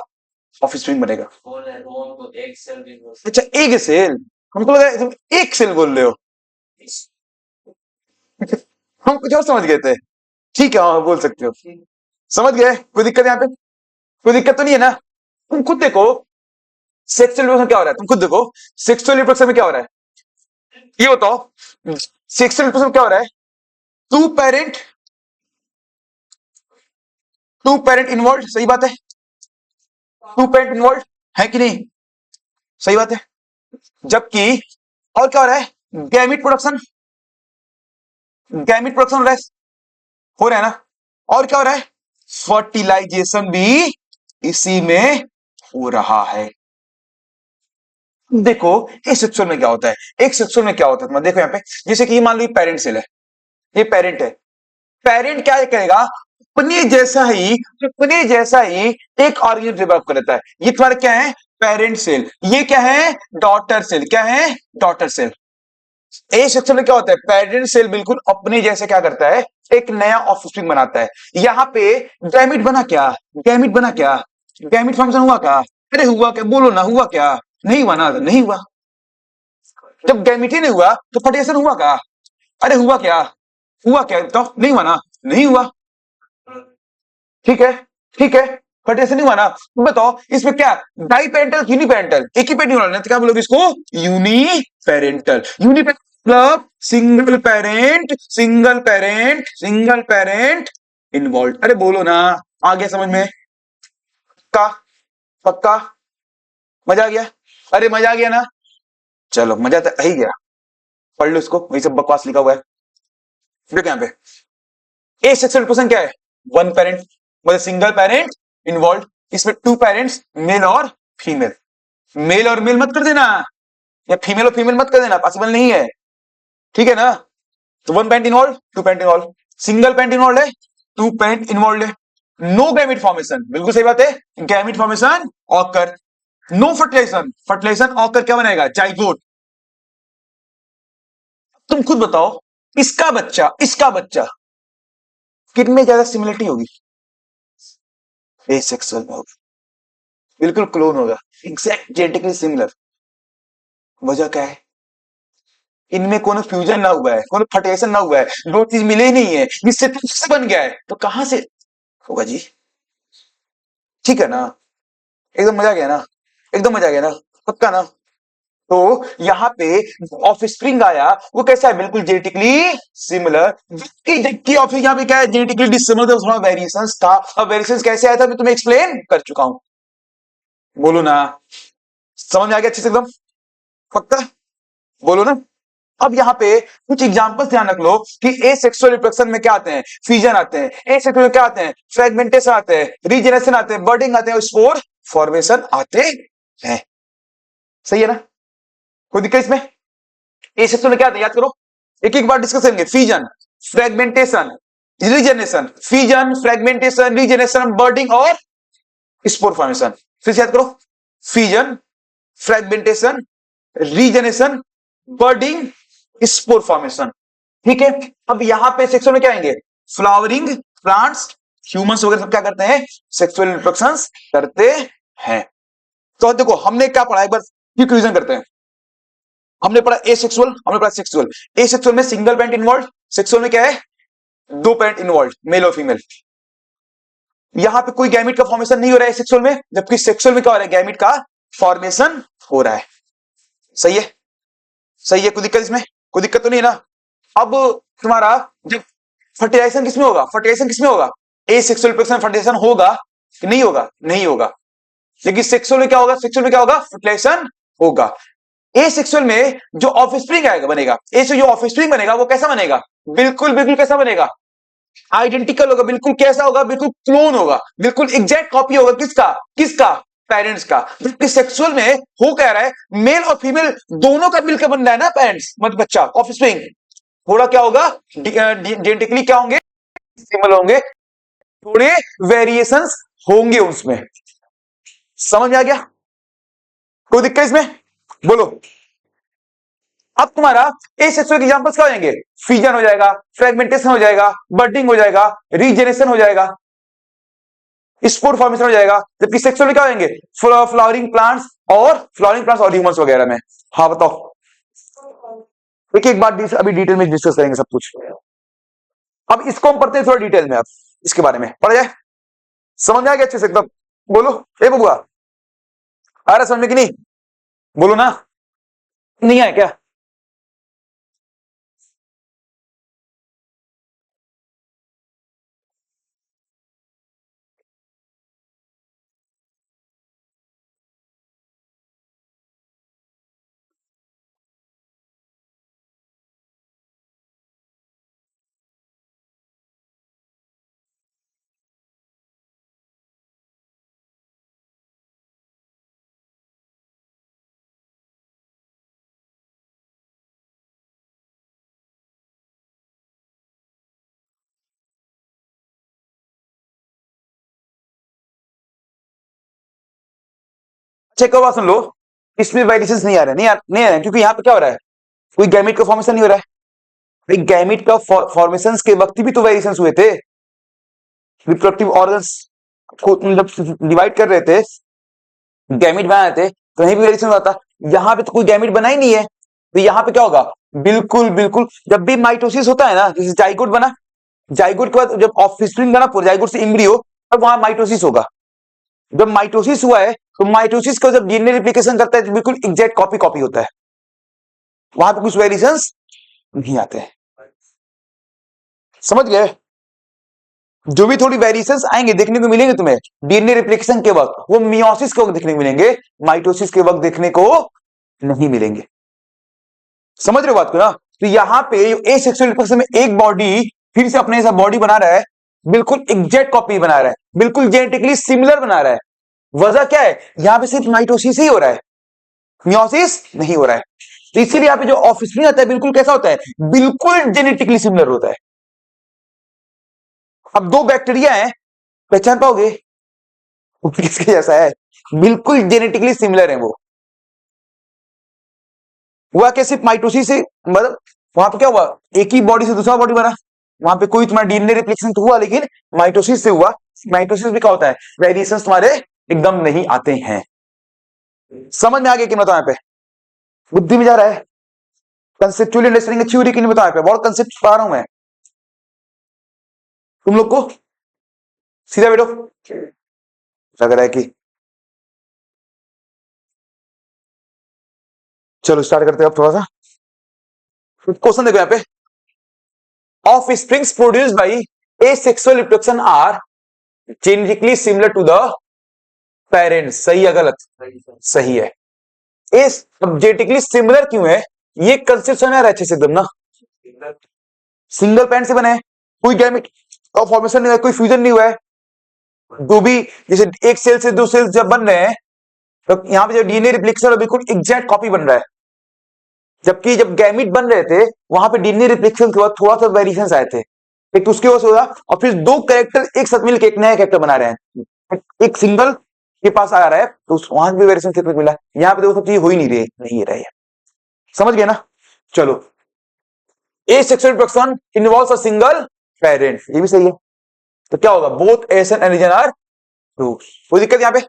ऑफ स्प्रिंग बनेगा। अच्छा एक सेल, हमको लगा तुम एक सेल बोल रहे हो। हम कुछ और समझ गए थे। ठीक है, हाँ बोल सकते हो। समझ गए, कोई दिक्कत यहाँ पे? कोई दिक्कत तो नहीं है ना? तुम खुद देखो सेक्सुअल रिप्रोडक्शन क्या हो रहा है, तुम खुद देखो सेक्सुअल रिप्रोडक्शन में क्या हो रहा है, ये बताओ सेक्सुअल रिप्रोडक्शन क्या हो रहा है? Two parent, two parent involve, सही बात है, टू पेरेंट इन्वॉल्व है कि नहीं? सही बात है। जबकि और क्या हो रहा है? गैमिट प्रोडक्शन, गैमिट प्रोडक्शन हो रहा है ना? और क्या हो रहा है? फर्टिलाइजेशन भी इसी में हो रहा है। देखो इस सेक्सुअल में क्या होता है, एक सेक्सुअल में क्या होता है, देखो यहाँ पे जैसे कि ये मान लो पेरेंट सेल है, ये पेरेंट है, पेरेंट क्या करेगा, अपने जैसा ही एक ऑर्गेनिज्म डेवलप कर लेता है। ये तुम्हारा क्या है? Parent cell. ये क्या है? Daughter cell. क्या है? Daughter cell. ए सेक्शन में क्या होता है? पेरेंट सेल बिल्कुल अपने जैसे क्या करता है, एक नया ऑफस्प्रिंग बनाता है। यहाँ पे गैमिट बना क्या? गैमिट बना क्या? गैमिट फॉर्मेशन हुआ क्या? अरे हुआ क्या, बोलो ना, हुआ क्या? नहीं हुआ ना, नहीं हुआ। जब गैमिट ही नहीं हुआ तो फर्टिलाइजेशन हुआ क्या? अरे हुआ क्या? हुआ क्या? तो नहीं हुआ ना, नहीं हुआ। ठीक है, ठीक है, फर्टिलाइजेशन नहीं हुआ ना। बताओ इसमें क्या, डाई पेरेंटल, यूनिपेरेंटल, एक ही पेरेंट नहीं होना, तो क्या बोलोगे इसको? यूनिपेरेंटल। यूनिपेरेंटल मतलब single parent, single parent, single parent involve. अरे बोलो ना, आ गया समझ में? पक्का? पक्का? मजा आ गया? अरे मजा आ गया ना? चलो मजा तो आ ही गया। पढ़ लो इसको, वही सब बकवास लिखा हुआ है। देखो यहाँ पे ए सेक्सुअल रिप्रोडक्शन क्या है? वन पेरेंट, मतलब सिंगल पेरेंट इन्वॉल्व। इसमें टू पेरेंट्स, मेल और फीमेल। मेल और मेल मत कर देना, या फीमेल और फीमेल मत कर देना, पॉसिबल नहीं है। ठीक है ना? तो one parent involve, two parent involve. Single parent involve है, टू पेरेंट इन्वॉल्व है। नो गैमिट फॉर्मेशन, बिल्कुल सही बात है, gamete formation occur. No fertilization, fertilization occur क्या बनाएगा? जाइगोट। तुम खुद बताओ इसका बच्चा किनमें ज्यादा सिमिलरिटी होगी? एसेक्सुअल में होगा, बिल्कुल क्लोन होगा, एग्जैक्ट जेनेटिकली सिमिलर। वजह क्या है? इनमें कोनो फ्यूजन ना हुआ है, कोनो फर्टिलाइजेशन ना हुआ है, दो चीज मिले ही नहीं है, जिससे तुझसे बन गया है, तो कहां से होगा जी? ठीक है ना? एकदम मजा आ गया ना? एकदम मजा आ गया ना? पक्का ना? तो यहाँ पे ऑफ स्प्रिंग आया, वो कैसा है? बिल्कुल जेनेटिकली सिमिलर। जबकि ऑफिस यहाँ पे क्या है? जेनेटिकली डिसिमिलर, थोड़ा वेरिएशंस था। अब वेरिएशंस कैसे आया था मैं तुम्हें एक्सप्लेन कर चुका हूं। बोलो ना, समझ में आ गया अच्छे से एकदम? पक्का? बोलो ना। अब यहाँ पे कुछ एग्जांपल्स ध्यान रख लो कि ए सेक्सुअल रिप्रोडक्शन में क्या आते हैं? फ्यूजन आते हैं। ए सेक्सुअल में क्या आते हैं? फ्रेगमेंटेशन आते हैं, रीजनरेशन आते हैं, बर्डिंग आते हैं, स्पोर फॉर्मेशन आते हैं। सही है ना? कोई दिक्कत इसमें? ए सेक्सुअल में क्या आते हैं याद करो, एक एक बार डिस्कस करेंगे। Fusion, fragmentation, regeneration, fusion, fragmentation, regeneration, budding और स्पोर फॉर्मेशन। फिर से याद करो, fusion, fragmentation, regeneration, budding, spore formation. ठीक है? अब यहां पे सेक्सुअल में क्या आएंगे? फ्लावरिंग प्लांट्स, ह्यूमंस वगैरह सब क्या करते हैं? सेक्सुअल रिप्रोडक्शन करते हैं। तो देखो हमने क्या पढ़ा, एक बार क्विक रिवीजन करते हैं। हमने पढ़ा ए सेक्सुअल, हमने पढ़ा सेक्सुअल। ए सेक्सुअल में सिंगल पेरेंट इन्वॉल्व, सेक्सुअल में क्या है? दो पेरेंट इन्वॉल्व, मेल और फीमेल। यहां पे कोई गैमिट का फॉर्मेशन नहीं हो रहा है सेक्सुअल में, जबकि सेक्सुअल में क्या हो रहा है? गैमिट का फॉर्मेशन हो रहा है। सही है? सही है? कोई दिक्कत इसमें? कोई दिक्कत तो नहीं है ना? अब तुम्हारा जब फर्टिलाइजेशन किसमें होगा? फर्टिलाइजेशन किसमें होगा? ए सेक्सुअल रिप्रोडक्शन फर्टिलाइजेशन होगा कि नहीं होगा? नहीं होगा। लेकिन सेक्सुअल में क्या होगा? सेक्सुअल में क्या होगा? फर्टिलाइजेशन होगा। ए सेक्सुअल में जो ऑफस्प्रिंग आएगा बनेगा, ए से जो ऑफस्प्रिंग बनेगा वो कैसा बनेगा? बिल्कुल बिल्कुल कैसा बनेगा? आइडेंटिकल होगा। बिल्कुल कैसा होगा? बिल्कुल क्लोन होगा, बिल्कुल एग्जैक्ट कॉपी होगा। किसका? किसका? पेरेंट्स का। जबकि सेक्सुअल में हो कह रहा है मेल और फीमेल दोनों का मिलकर बन रहा है ना पेरेंट्स, मतलब बच्चा, ऑफस्प्रिंग। थोड़ा क्या होगा? जेनेटिकली क्या होंगे? सिमिलर होंगे, थोड़े वेरिएशंस होंगे उसमें। समझ में आ गया? कोई दिक्कत इसमें? बोलो। अब तुम्हारा ए सेक्सुअल के एग्जांपल्स क्या हो जाएंगे? फ्यूजन हो जाएगा, फ्रेगमेंटेशन हो जाएगा, बर्डिंग हो जाएगा, रीजनरेशन हो जाएगा, स्पोर फॉर्मेशन हो जाएगा। जबकि सेक्सुअल में क्या हो जाएंगे? फ्लावरिंग प्लांट्स और ह्यूमंस वगैरह में। हाँ बताओ, एक एक बार अभी डिटेल में डिस्कस करेंगे सब कुछ। अब इसको हम पढ़ते हैं थोड़ा डिटेल में, अब इसके बारे में पढ़ जाए, समझ में आ गया अच्छे से एकदम? बोलो ए बबुआ, आ रहा समझ में कि नहीं? बोलो ना, नहीं आया क्या? चेक करो, बात सुन लो। इसमें वेरिएशंस नहीं आ रहे, नहीं आ रहे, क्योंकि यहाँ पे क्या हो रहा है, कोई गैमेट का फॉर्मेशन नहीं हो रहा है। भाई गैमेट का फॉर्मेशन के वक्त भी तो वेरिएशंस हुए थे, रिप्रोडक्टिव ऑर्गन्स को मतलब डिवाइड कर रहे थे, गैमेट बना रहे थे, तो कहीं भी वेरिएशन हुआ था। यहाँ पे तो कोई गैमेट बना ही नहीं है, तो यहाँ पे क्या होगा, बिल्कुल बिल्कुल जब भी माइटोसिस होता है ना, जैसे जाइगोट बना, जाइगोट के बाद जब ऑफस्प्रिंग बना, जाइगोट से एम्ब्रियो, तब वहां माइटोसिस होगा। जब माइटोसिस हुआ है तो माइटोसिस का जब डीएनए रिप्लिकेशन करता है तो बिल्कुल एग्जैक्ट कॉपी कॉपी होता है, वहां पे कुछ वेरिएशंस नहीं आते हैं। समझ गए? जो भी थोड़ी वेरिएशंस आएंगे देखने को मिलेंगे तुम्हें डीएनए रिप्लिकेशन के वक्त, वो मियोसिस के वक्त देखने को मिलेंगे, माइटोसिस के वक्त देखने को नहीं मिलेंगे। समझ रहे हो बात को ना? तो यहाँ पे ए सेक्सुअल रिप्रोडक्शन में एक बॉडी फिर से अपने ऐसा बॉडी बना रहा है, बिल्कुल एग्जैक्ट कॉपी बना रहा है, बिल्कुल जेनेटिकली सिमिलर बना रहा है। वजह क्या है, यहां पे सिर्फ माइटोसिस ही हो रहा है, मियोसिस नहीं हो रहा है। तो इसीलिए यहाँ पे जो ऑफस्प्रिंग आता है बिल्कुल कैसा होता है, बिल्कुल जेनेटिकली सिमिलर होता है। अब दो बैक्टीरिया हैं, पहचान पाओगे वो किसके जैसा है? बिल्कुल जेनेटिकली सिमिलर है वो। हुआ क्या, सिर्फ माइटोसिस से, मतलब वहां पे क्या हुआ, एक ही बॉडी से दूसरा बॉडी बना, वहां पे कोई तुम्हारा डीएनए रिप्लिकेशन तो हुआ, लेकिन माइटोसिस से हुआ। माइटोसिस भी क्या होता है, वेरिएशंस तुम्हारे एकदम नहीं आते हैं। समझ में आ गया कि मैं तो यहाँ पे बुद्धि में जा रहा है, कंसेप्चुअल अंडरस्टैंडिंग थ्योरी की नहीं बता पे, बहुत कंसेप्ट पढ़ा रहा हूं मैं तुम लोग को। सीधा बैठो, लग रहा है कि चलो स्टार्ट करते हैं अब थोड़ा सा। क्वेश्चन देखो यहाँ पे, of springs produce by asexual reproduction are genetically similar to the parents। सही है गलत? सही है। इस जेनेटिकली सिमिलर क्यों है, ये कंसेप्ट समझ आ रहा है अच्छे से एकदम ना। सिंगल पेरेंट से बने हैं, कोई गैमेट का फॉर्मेशन नहीं हुआ है, कोई फ्यूजन नहीं हुआ है। जो भी जैसे एक सेल से दो सेल जब बन रहे हैं, तो यहाँ पे जो डीएनए रिप्लिकेशन है बिल्कुल एग्जैक्ट कॉपी बन रहा है। जबकि जब गैमिट बन रहे थे वहां पे डीएनए रिप्लिकेशन के बाद थोड़ा सा वेरिएशंस आए थे, एक तो उसकी वजह से हुआ, और फिर दो कैरेक्टर एक साथ मिलकर एक नया कैरेक्टर बना रहे हैं, एक सिंगल के पास आ रहा है तो वहां भी वेरिएशन देखने को मिला। यहाँ पे तो सब चीज हो ही नहीं रही, नहीं रही है। समझ गए ना? चलो, asexual reproduction involves a single parent, ये भी सही है। तो क्या होगा, both S and N are true. कोई दिक्कत यहाँ पे,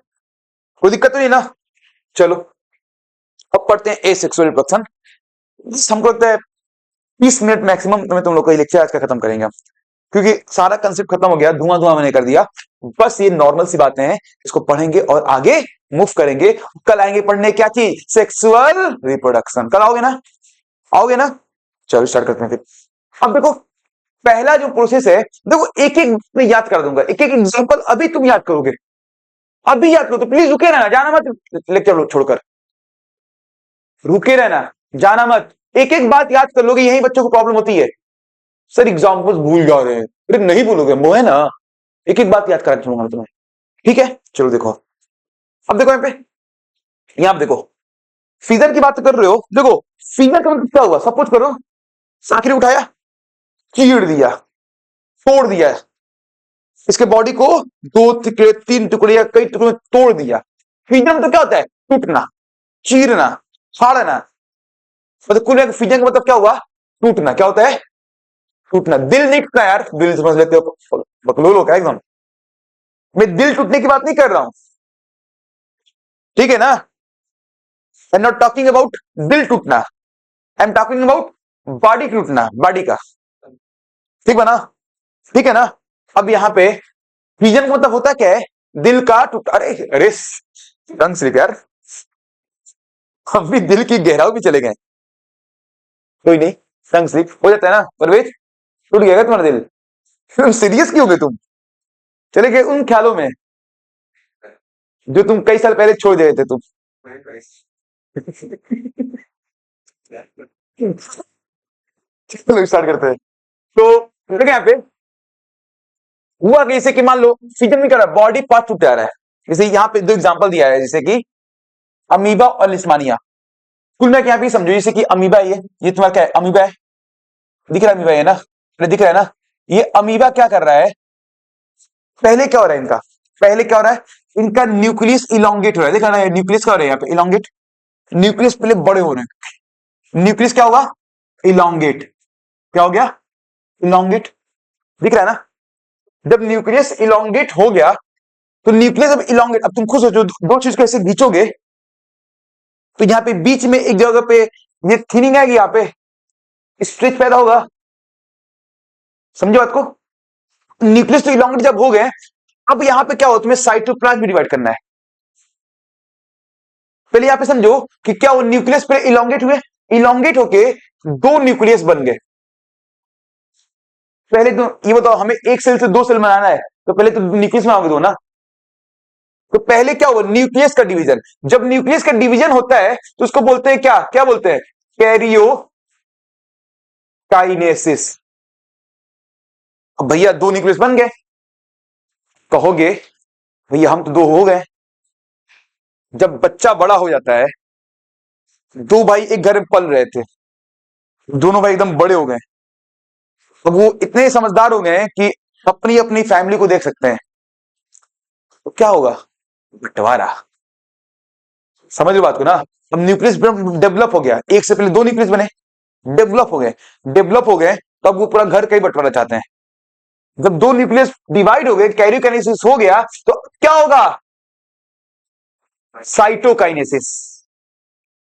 कोई दिक्कत तो नहीं ना? चलो अब पढ़ते हैं ए सेक्सुअल रिप्रोडक्शन। हमको लगता है 30 मिनट मैक्सिमम में तुम लोग का लेक्चर आज का खत्म करेंगे हम, क्योंकि सारा कंसेप्ट खत्म हो गया, धुआं धुआं मैंने कर दिया। बस ये नॉर्मल सी बातें हैं, इसको पढ़ेंगे और आगे मूव करेंगे। कल आएंगे पढ़ने क्या चीज, सेक्सुअल रिप्रोडक्शन। कल आओगे ना? आओगे ना? चलो स्टार्ट करते हैं फिर। अब देखो, पहला जो प्रोसेस है, देखो एक एक मैं याद कर दूंगा, एक एक एग्जांपल अभी तुम याद करोगे, अभी याद करो। तो प्लीज रुके रहना, जाना मत लेक्चर छोड़कर, रुके रहना, जाना मत। एक एक बात याद कर लोगे, यही बच्चों को प्रॉब्लम होती है, सर एग्जाम्पल्स भूल जा रहे हैं। अरे नहीं भूलोगे, वो है ना, एक एक बात याद करा चलूंगा मैं तुम्हें, ठीक है? चलो देखो, अब देखो यहाँ पे, यहाँ पे देखो, फिगर की बात कर रहे हो, देखो फिगर का मतलब क्या हुआ, सपोज करो साखिर उठाया, चीड़ दिया, तोड़ दिया, इसके बॉडी को दो टुकड़े, तीन टुकड़े या कई टुकड़े में तोड़ दिया। फिजन में तो क्या होता है, टूटना, चीरना, फाड़ना। मतलब कुल फिजन का मतलब क्या हुआ, टूटना। क्या होता है, टूटना। दिल नहीं टूटना यार, दिल समझ लेते हो, बकलोल हो क्या एकदम। मैं दिल टूटने की बात नहीं कर रहा हूं, ठीक है ना? I am not talking about दिल टूटना, I am talking about body टूटना, बॉडी का। ठीक है ना? ठीक है ना? अब यहां पे फिजन का मतलब होता क्या है, दिल का टूट, अरे अरे टंग स्लिप यार, हम भी दिल की गहराई भी चले गए। कोई नहीं, टंग स्लिप हो जाता है ना परवेज, टूट गया क्या तुम्हारा दिल? तुम सीरियस क्यों हो गए? तुम चले गए उन ख्यालों में जो तुम कई साल पहले छोड़ गए थे तुम। चलो स्टार्ट करते हैं। तो देखो यहाँ पे हुआ कि जैसे कि मान लो फिजन नहीं कर रहा, बॉडी पार्ट टूट जा रहा है। जैसे यहाँ पे दो एग्जांपल दिया है, जैसे कि अमीबा और लिस्मानिया। कुल में यहाँ पे समझो, जैसे कि अमीबा ये तुम्हारा क्या है, अमीबा है, दिख रहा है अमीबा है ना, दिख रहा है ना। ये अमीबा क्या कर रहा है, पहले क्या हो रहा है इनका, पहले क्या हो रहा है, इनका न्यूक्लियस इलोंगेट हो रहा है, देखा ना न्यूक्लियस क्या हो रहा है यहाँ पे, इलोंगेट। न्यूक्लियस पहले बड़े हो रहे हैं, न्यूक्लियस क्या होगा, इलोंगेट। क्या हो गया, इलोंगेट, दिख रहा है ना। जब न्यूक्लियस इलोंगेट हो गया, तो न्यूक्लियस अब इलोंगेट, अब तुम खुद सोचो दो चीज को ऐसे खींचोगे तो यहाँ पे बीच में एक जगह पे ये थिनिंग आएगी, यहाँ पे स्ट्रेच पैदा होगा। समझो बात को, न्यूक्लियस तो इलोंगेट जब हो गए, अब यहां पे क्या हो, तुम्हें साइटोप्लाज्म में डिवाइड करना है। पहले यहां पे समझो कि क्या वो न्यूक्लियस पे इलोंगेट हुए, इलोंगेट होके दो न्यूक्लियस बन गए। पहले तो ये बताओ, हमें एक सेल से दो सेल बनाना है, तो पहले तो न्यूक्लियस में आओगे दो ना। तो पहले क्या हुआ, न्यूक्लियस का डिवीजन। जब न्यूक्लियस का डिवीजन होता है तो उसको बोलते हैं क्या, क्या बोलते हैं, कैरियोकाइनेसिस। अब भैया दो न्यूक्लियस बन गए, कहोगे भैया हम तो दो हो गए। जब बच्चा बड़ा हो जाता है, दो भाई एक घर में पल रहे थे, दोनों भाई एकदम बड़े हो गए, अब वो इतने समझदार हो गए कि अपनी अपनी फैमिली को देख सकते हैं, तो क्या होगा, बंटवारा। समझ लो बात को ना। अब न्यूक्लियस डेवलप हो गया, एक से पहले दो न्यूक्लियस बने, डेवलप हो गए, डेवलप हो गए, तब वो पूरा घर का ही बंटवारा चाहते हैं। जब दो न्यूक्लियस डिवाइड हो गए, कैरियोकाइनेसिस हो गया, तो क्या होगा, साइटोकाइनेसिस।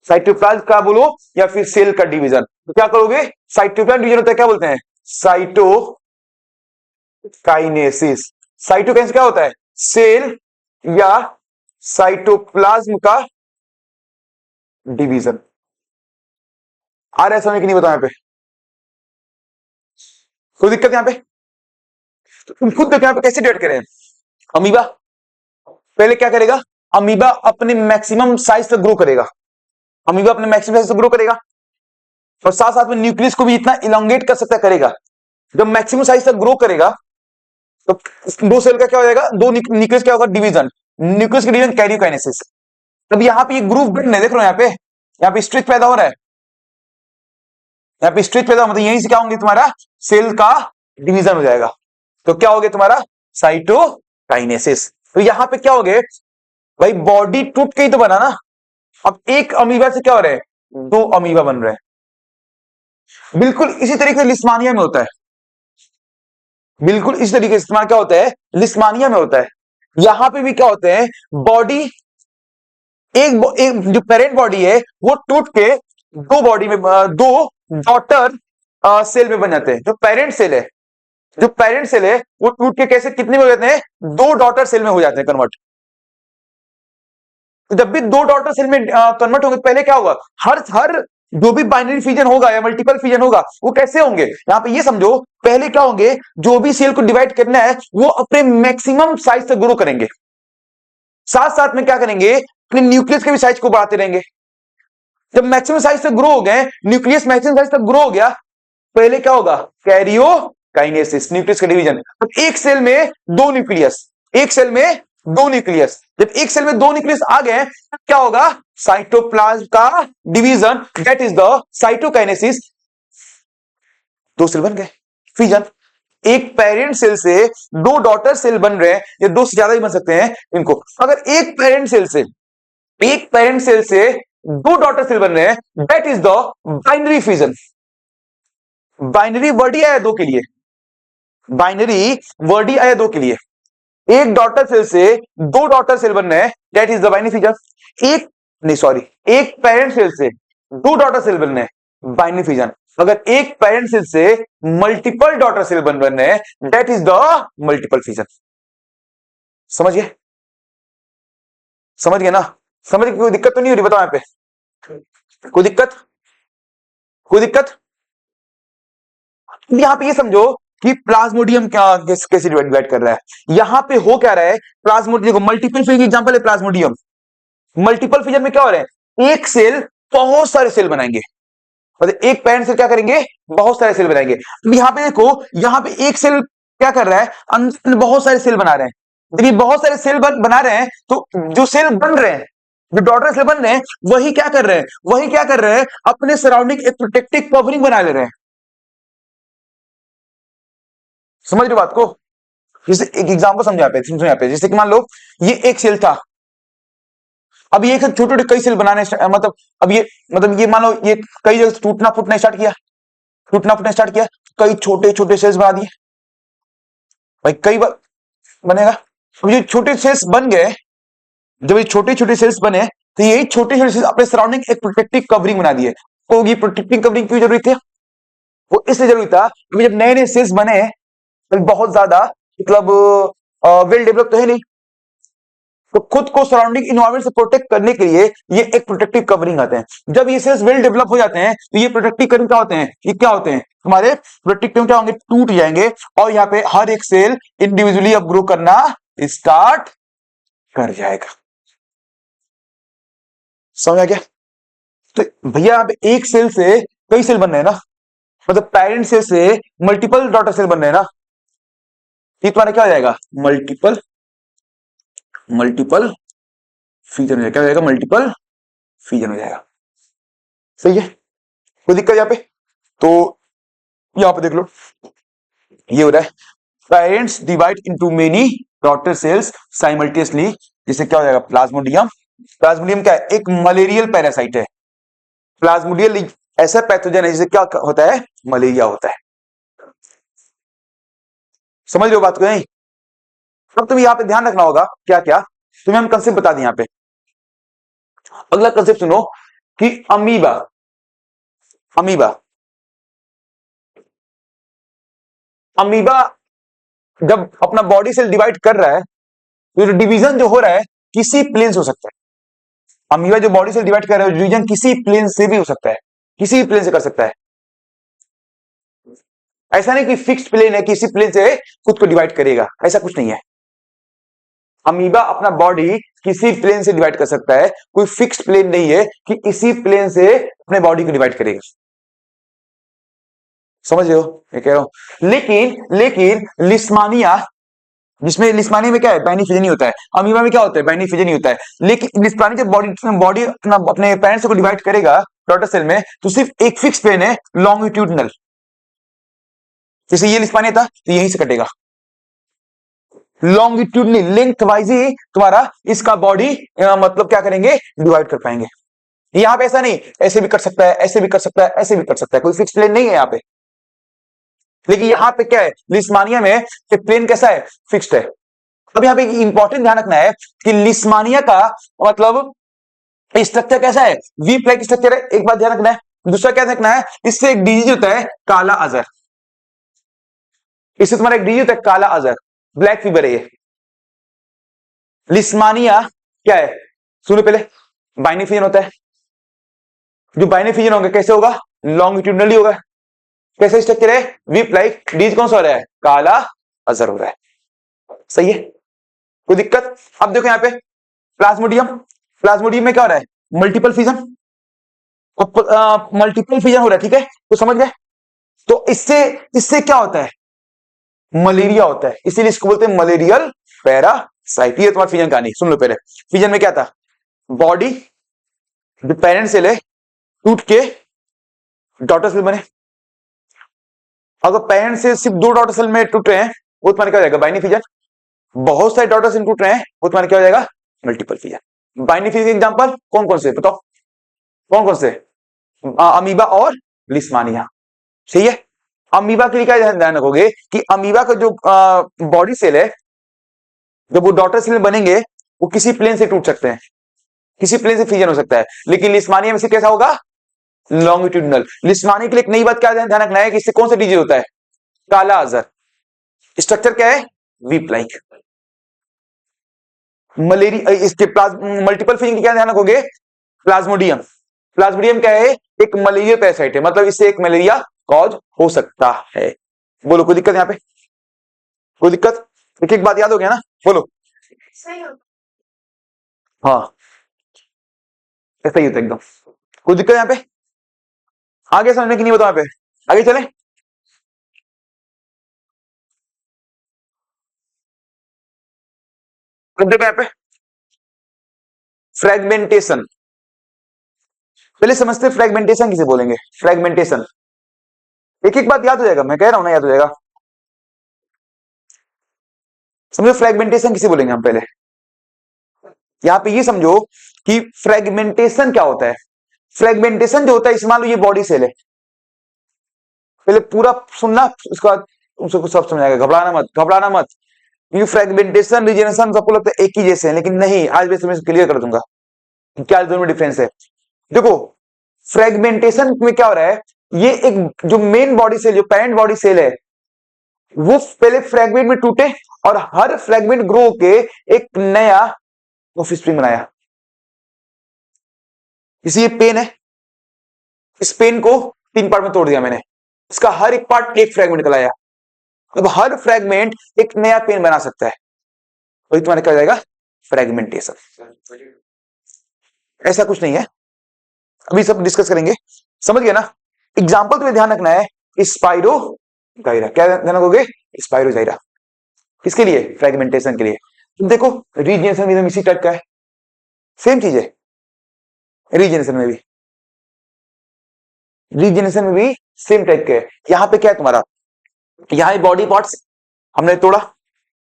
साइटोप्लाज्म का बोलो या फिर सेल का डिवीजन, तो क्या करोगे, साइटोप्लाज्म डिवीजन होता है, क्या बोलते हैं, साइटोकाइनेसिस। साइटोकाइनेसिस क्या होता है, सेल या साइटोप्लाज्म का डिवीजन। आ रहा है समझ कि नहीं बताओ यहाँ पे, कोई दिक्कत यहाँ पे? तो तुम खुद देखो यहाँ पे कैसे डिवाइड करें। अमीबा पहले क्या करेगा, अमीबा अपने मैक्सिमम साइज तक ग्रो करेगा, अमीबा अपने मैक्सिमम साइज तक ग्रो करेगा, और साथ साथ में न्यूक्लियस को भी इतना इलोंगेट कर सकता करेगा। जब मैक्सिमम साइज तक ग्रो करेगा, तो दो सेल का क्या हो जाएगा, दो न्यूक्लियस क्या होगा, डिवीजन, न्यूक्लियस का डिवीजन कैरियोकाइनेसिस। अब यहाँ पे ये ग्रुप बन रहे, देख रहे हो यहाँ पे स्ट्रेच पैदा हो रहा है, यहाँ पे स्ट्रेच पैदा, मतलब यहीं से क्या होंगे, तुम्हारा सेल का डिवीजन हो जाएगा, तो क्या हो गया तुम्हारा, साइटोकाइनेसिस। तो यहाँ पे क्या हो गए भाई, बॉडी टूट के ही तो बना ना। अब एक अमीबा से क्या हो रहा है, दो अमीबा बन रहे हैं। बिल्कुल इसी तरीके से लिस्मानिया में होता है, बिल्कुल इस तरीके से क्या होता है, लिस्मानिया में होता है। यहां पे भी क्या होते हैं, बॉडी एक जो पेरेंट बॉडी है वो टूट के दो बॉडी में दो डॉटर सेल में बन जाते हैं। जो पेरेंट सेल है, जो पेरेंट सेल है वो टूट के कैसे कितने में हो जाते हैं, दो डॉटर सेल में हो जाते हैं कन्वर्ट। तो जब भी दो डॉटर सेल में कन्वर्ट होंगे, पहले क्या होगा, हर हर जो भी बाइनरी फिजन होगा या मल्टीपल फिजन होगा, वो कैसे होंगे, यहां पे ये समझो, पहले क्या होंगे, जो भी सेल को डिवाइड करना है वो अपने मैक्सिमम साइज तक ग्रो करेंगे, साथ साथ में क्या करेंगे, अपने न्यूक्लियस के भी साइज को बढ़ाते रहेंगे। जब मैक्सिमम साइज तक ग्रो हो गए, न्यूक्लियस मैक्सिमम साइज तक ग्रो हो गया, पहले क्या होगा, कैरियोकाइनेसिस, न्यूक्लियस का डिवीजन। अब एक सेल में दो न्यूक्लियस, एक सेल में दो न्यूक्लियस, जब एक सेल में दो न्यूक्लियस आ गए, क्या होगा, साइटोप्लाज्म का division, that is the cytokinesis. दो सेल बन गए, फिजन। एक पेरेंट सेल से दो डॉटर सेल बन रहे हैं, या दो से ज्यादा ही बन सकते हैं इनको। अगर एक पेरेंट सेल से दो डॉटर सेल बन रहे हैं, that is the binary fission. Binary word ही आया दो के लिए, बाइनरी वर्ड ही आया दो के लिए। एक डॉटर सेल से दो डॉटर सेल बन रहे हैं, that is the binary fission. एक नहीं सॉरी, एक पेरेंट सेल से दो डॉटर सेल बन रहे हैं, बाइनरी फिजन। अगर एक पेरेंट सेल से मल्टीपल डॉटर सेल बन रहे हैं, that is the multiple fission. समझिए। समझ गए ना? समझ गए? कोई दिक्कत तो नहीं हो रही? बताओ यहाँ पे कोई दिक्कत? कोई दिक्कत? यहाँ पे ये समझो कि प्लाज्मोडियम क्या कैसे डिवाइड कर रहा है। यहाँ पे हो क्या रहा है, प्लाज्मोडियम को मल्टीपल फिजन एग्जांपल है प्लाज्मोडियम। मल्टीपल फिजन में क्या हो रहा है, एक सेल बहुत सारे सेल बनाएंगे, मतलब एक पैरेंट सेल क्या करेंगे, बहुत सारे सेल बनाएंगे। तो यहाँ पे देखो, यहाँ पे एक सेल क्या कर रहा है, अंदर बहुत सारे सेल बना रहे हैं। देखिए बहुत सारे सेल बना रहे हैं, तो जो सेल बन रहे हैं, जो डॉटर सेल बन रहे हैं, वही क्या कर रहे हैं, वही क्या कर रहे हैं, अपने सराउंडिंग एक प्रोटेक्टिव कवरिंग बना ले रहे हैं। समझ रहे हो बात को? जैसे एक एग्जांपल समझो यहाँ पे, जैसे कि मान लो ये एक सेल था, अब ये छोटे छोटे कई सेल बनाने मतलब अब ये मतलब ये मान लो ये कई जगह से टूटना फूटना स्टार्ट किया, टूटना फूटना स्टार्ट किया, कई छोटे छोटे सेल्स बना दिए भाई, कई बार बनेगा। अब ये छोटे सेल्स बन गए, जब ये छोटे छोटे सेल्स बने, तो यही छोटे छोटे सेल्स अपने सराउंडिंग एक प्रोटेक्टिव कवरिंग बना दिए। तो ये प्रोटेक्टिव कवरिंग क्यों जरूरी थी? वो इसलिए जरूरी था क्योंकि जब नए नए सेल्स बने तो बहुत ज्यादा मतलब वेल डेवलप तो है नहीं, तो खुद को सराउंडिंग इन्वायरमेंट से प्रोटेक्ट करने के लिए ये एक प्रोटेक्टिव कवरिंग आते हैं। जब ये सेल्स वेल डेवलप हो जाते हैं तो ये प्रोटेक्टिव कवरिंग क्या होते हैं, ये क्या होते हैं, हमारे प्रोटेक्टिव क्या होंगे, टूट जाएंगे, और यहाँ पे हर एक सेल इंडिविजुअली अब ग्रो करना स्टार्ट कर जाएगा। समझ आ गया? तो भैया यहाँ पे एक सेल से कई सेल बन रहे हैं ना, मतलब पेरेंट सेल से मल्टीपल डॉटर सेल बन रहे हैं ना, ये तुम्हारा क्या हो जाएगा, मल्टीपल मल्टीपल फ्यूजन हो जाएगा। क्या हो जाएगा, मल्टीपल फ्यूजन हो जाएगा। सही है? कोई दिक्कत यहाँ पे? तो यहाँ पे देख लो, ये हो रहा है parents divide into many daughter cells simultaneously, जिससे क्या हो जाएगा, प्लाज्मोडियम। प्लाज्मोडियम क्या है, एक मलेरियल पैरासाइट है। प्लाज्मोडियल ऐसा पैथोजन है जिससे क्या होता है, मलेरिया होता है। समझ रहे हो बात को नहीं? अब तुम्हें यहाँ पे ध्यान रखना होगा क्या क्या, तुम्हें हम कंसेप्ट बता दें यहाँ पे। अगला कंसेप्ट सुनो कि अमीबा, अमीबा अमीबा जब अपना बॉडी सेल डिवाइड कर रहा है, तो डिवीजन जो हो रहा है किसी प्लेन से हो सकता है। अमीबा जो बॉडी सेल डिवाइड कर रहा है, डिवीजन किसी प्लेन से भी हो सकता है, किसी भी प्लेन से कर सकता है। ऐसा नहीं कि फिक्स्ड प्लेन है, किसी प्लेन से खुद को डिवाइड करेगा, ऐसा कुछ नहीं है। अमीबा अपना बॉडी किसी प्लेन से डिवाइड कर सकता है, कोई फिक्स्ड प्लेन नहीं है कि इसी प्लेन से अपने बॉडी को डिवाइड करेगा। समझ रहे हो ये कह रहा हूं? लेकिन लिस्मानिया, जिसमें लिस्मानिया में क्या है, बाइनी नहीं होता है, अमीबा में क्या होता है, बाइनी नहीं होता है। लेकिन लिस्मानिया जब बॉडी अपने पेरेंट्स को डिवाइड करेगा डॉटर सेल में, तो सिर्फ एक फिक्स प्लेन है, लॉन्गिट्यूडनल। जैसे ये लिस्मानिया था तो यहीं से कटेगा, लॉन्गिट्यूडनली लेंथ वाइज ही तुम्हारा इसका बॉडी मतलब क्या करेंगे, डिवाइड कर पाएंगे। यहां पे ऐसा नहीं, ऐसे भी कर सकता है, ऐसे भी कर सकता है, ऐसे भी कर सकता है, कोई फिक्स प्लेन नहीं है यहाँ पे। लेकिन यहां पे क्या है, लिस्मानिया में प्लेन कैसा है, फिक्स्ड है। अब यहाँ पे इंपॉर्टेंट ध्यान रखना है कि लिस्मानिया का मतलब स्ट्रक्चर कैसा है, वी प्लाइक स्ट्रक्चर है, एक बात ध्यान रखना है। दूसरा क्या रखना है, इससे एक डिजीज होता है काला अजहर, इससे तुम्हारा एक डिजीज होता है काला अजहर, ब्लैक फीवर है ये। लिस्मानिया क्या है, सुनो पहले, बाइनिफिजन होता है। जो बाइनिफिजन होगा कैसे होगा, लॉन्गिट्यूडनली होगा। कैसे स्ट्रक्चर है, वीप लाइक, डीज कौन सा हो रहा है, काला अजहर हो रहा है। सही है? कोई दिक्कत? अब देखो यहाँ पे प्लाज्मोडियम, प्लाज्मोडियम में क्या हो रहा है, मल्टीपल फिजन, मल्टीपल फिजन हो रहा है, ठीक है, तो समझ गए। तो इससे इससे क्या होता है, मलेरिया होता है, इसीलिए इसको बोलते हैं मलेरियल पैरासाइट। ये तुम्हारा फिजन कहानी सुन लो पहले। फिजन में क्या था, बॉडी जो पेरेंट सेल है टूट के डॉटर सेल बने। अगर पेरेंट सेल सिर्फ दो डॉटर सेल में टूट रहे हैं, वो तुम्हारा क्या हो जाएगा, बाइनिफिजन। बहुत सारे डॉटर सेल टूट रहे हैं, वो तुम्हारा क्या हो जाएगा, मल्टीपल फिजन। बाइनिफिजन एग्जांपल कौन कौन से बताओ, कौन कौन से, अमीबा और लिस्मानिया। सही है? अमीबा के लिए क्या ध्यान रखोगे कि अमीबा का जो बॉडी सेल है, जब वो डॉटर सेल बनेंगे, वो किसी प्लेन से टूट सकते हैं, किसी प्लेन से फिजन हो सकता है। लेकिन लिस्मानिया में से कैसा होगा, लॉन्गिट्यूडनल। लिस्मानिया के लिए एक नई बात क्या ध्यान रखना है कि इससे कौन सा डिजीज होता है, काला अजहर। स्ट्रक्चर क्या है, वीप लाइक। मलेरिया, इसके मल्टीपल फिजिंग क्या ध्यान रखोगे? प्लाज्मोडियम। प्लाज्मोडियम क्या है? एक मलेरिया पैरासाइट है, मतलब इससे एक मलेरिया कॉज हो सकता है। बोलो कोई दिक्कत यहाँ पे? कोई दिक्कत? एक एक बात याद हो गया ना? बोलो। हाँ ऐसा ही होता है एकदम। कोई दिक्कत यहाँ पे? आगे समझने की नहीं बताओ यहाँ पे, आगे चले। अब देखो यहाँ पे फ्रेगमेंटेशन। पहले समझते फ्रेगमेंटेशन किसे बोलेंगे। फ्रेगमेंटेशन एक एक बात याद हो जाएगा, मैं कह रहा हूं ना याद हो जाएगा। समझो फ्रेगमेंटेशन किसे बोलेंगे हम पहले। यहां पे ये समझो कि फ्रेगमेंटेशन क्या होता है। फ्रेगमेंटेशन जो होता है, मान लो ये बॉडी सेल है, पहले पूरा सुनना, उसके बाद उसको सब समझाएगा, घबराना मत, घबराना मत। ये फ्रेगमेंटेशन रीजनरेशन सबको लगता है एक ही जैसे है, लेकिन नहीं, आज मैं तुम्हें क्लियर कर दूंगा क्या दोनों में डिफरेंस है। देखो फ्रेगमेंटेशन में क्या हो रहा है, ये एक जो मेन बॉडी सेल, जो पेरेंट बॉडी सेल है, वो पहले फ्रेगमेंट में टूटे और हर फ्रेगमेंट ग्रो के एक नया ऑफस्प्रिंग बनाया। इसी ये पेन है, इस पेन को 3 पार्ट में तोड़ दिया मैंने, इसका हर एक पार्ट एक फ्रेगमेंट निकलाया। अब हर फ्रेगमेंट एक नया पेन बना सकता है, वही तुम्हारा क्या हो जाएगा? फ्रेगमेंटेशन। ऐसा कुछ नहीं है, अभी सब डिस्कस करेंगे, समझ गया ना? एग्जाम्पल तुम्हें ध्यान रखना है, स्पाइरो गायरा। क्या ध्यान रखोगे? स्पाइरो गायरा। किसके लिए? फ्रेगमेंटेशन के लिए। तुम देखो रीजनरेशन भी इसी टाइप का है, सेम चीज है। रीजनरेशन में भी, रीजनरेशन में भी सेम टाइप के है। यहां पे क्या है तुम्हारा, यहां बॉडी पार्ट्स हमने तोड़ा,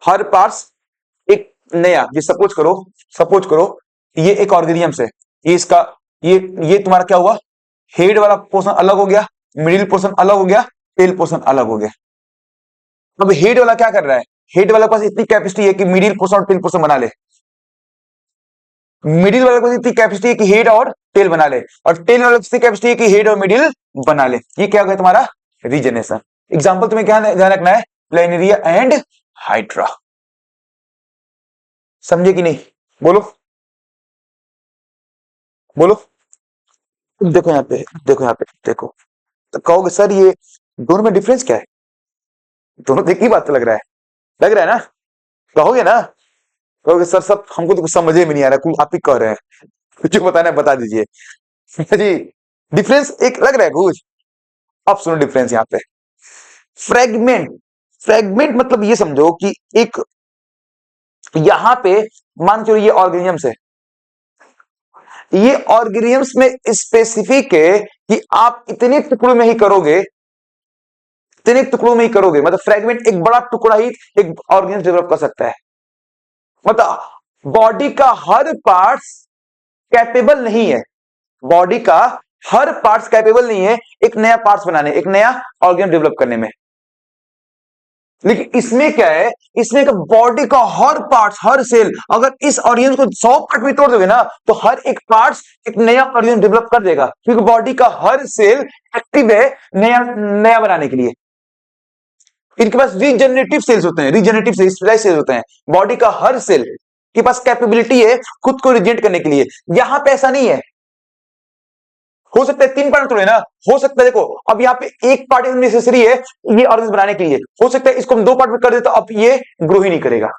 हर पार्ट्स एक नया, ये सपोज करो ये एक ऑर्गेनियम्स है, ये इसका ये तुम्हारा क्या हुआ, हेड वाला पोर्शन अलग हो गया, मिडिल पोर्शन अलग हो गया, टेल पोर्शन अलग हो गया। अब हेड वाला क्या कर रहा है? हेड वाला पास इतनी कैपेसिटी है कि मिडिल पोर्शन और टेल पोर्शन बना ले, मिडिल वाले को इतनी कैपेसिटी है कि हेड और टेल बना ले, और टेल वाले को इतनी कैपेसिटी है कि हेड और मिडिल बना ले। ये क्या हो गया तुम्हारा? रीजनरेशन। एग्जांपल तुम्हें क्या ध्यान रखना है? Planaria and hydra. समझे कि नहीं? बोलो बोलो। देखो यहाँ पे, देखो यहाँ पे, देखो तो कहोगे सर ये दोनों में डिफरेंस क्या है? दोनों एक ही बात लग रहा है, लग रहा है ना? कहोगे ना? कहोगे सर सब हमको तो कुछ समझ में नहीं आ रहा, कुछ आप ही कह रहे हैं, कुछ बताना है बता दीजिए। जी डिफरेंस एक लग रहा है कुछ। अब सुनो डिफरेंस यहाँ पे। फ्रेगमेंट, फ्रेगमेंट मतलब ये समझो कि एक यहां पे मान चलो ये ऑर्गेनिजम्स है, ये ऑर्गेनिजम्स में स्पेसिफिक है कि आप इतने टुकड़ों में ही करोगे, इतने टुकड़ों में ही करोगे, मतलब फ्रेगमेंट एक बड़ा टुकड़ा ही एक ऑर्गेनिज्म डेवलप कर सकता है। मतलब बॉडी का हर पार्ट्स कैपेबल नहीं है, बॉडी का हर पार्ट्स कैपेबल नहीं है एक नया पार्ट्स बनाने, एक नया ऑर्गेन डेवलप करने में। लेकिन इसमें क्या है, इसमें बॉडी का हर पार्ट्स, हर सेल, अगर इस ऑर्गेन को 100 पार्ट में तोड़ दोगे ना, तो हर एक पार्ट्स एक नया ऑर्गेन डेवलप कर देगा, क्योंकि बॉडी का हर सेल एक्टिव है नया नया बनाने के लिए। इनके पास रीजनरेटिव सेल्स होते हैं, रीजनरेटिव सेल्स होते हैं। बॉडी का हर सेल के पास कैपेबिलिटी है खुद को रिजेंट करने के लिए। यहां पे ऐसा नहीं है। हो सकता है 3 पार्ट तोड़े ना, हो सकता है देखो अब यहाँ पे एक पार्ट नेसेसरी है ये ऑर्गन बनाने के लिए, हो सकता है इसको हम 2 पार्ट में कर दे तो अब ये ग्रो ही नहीं करेगा।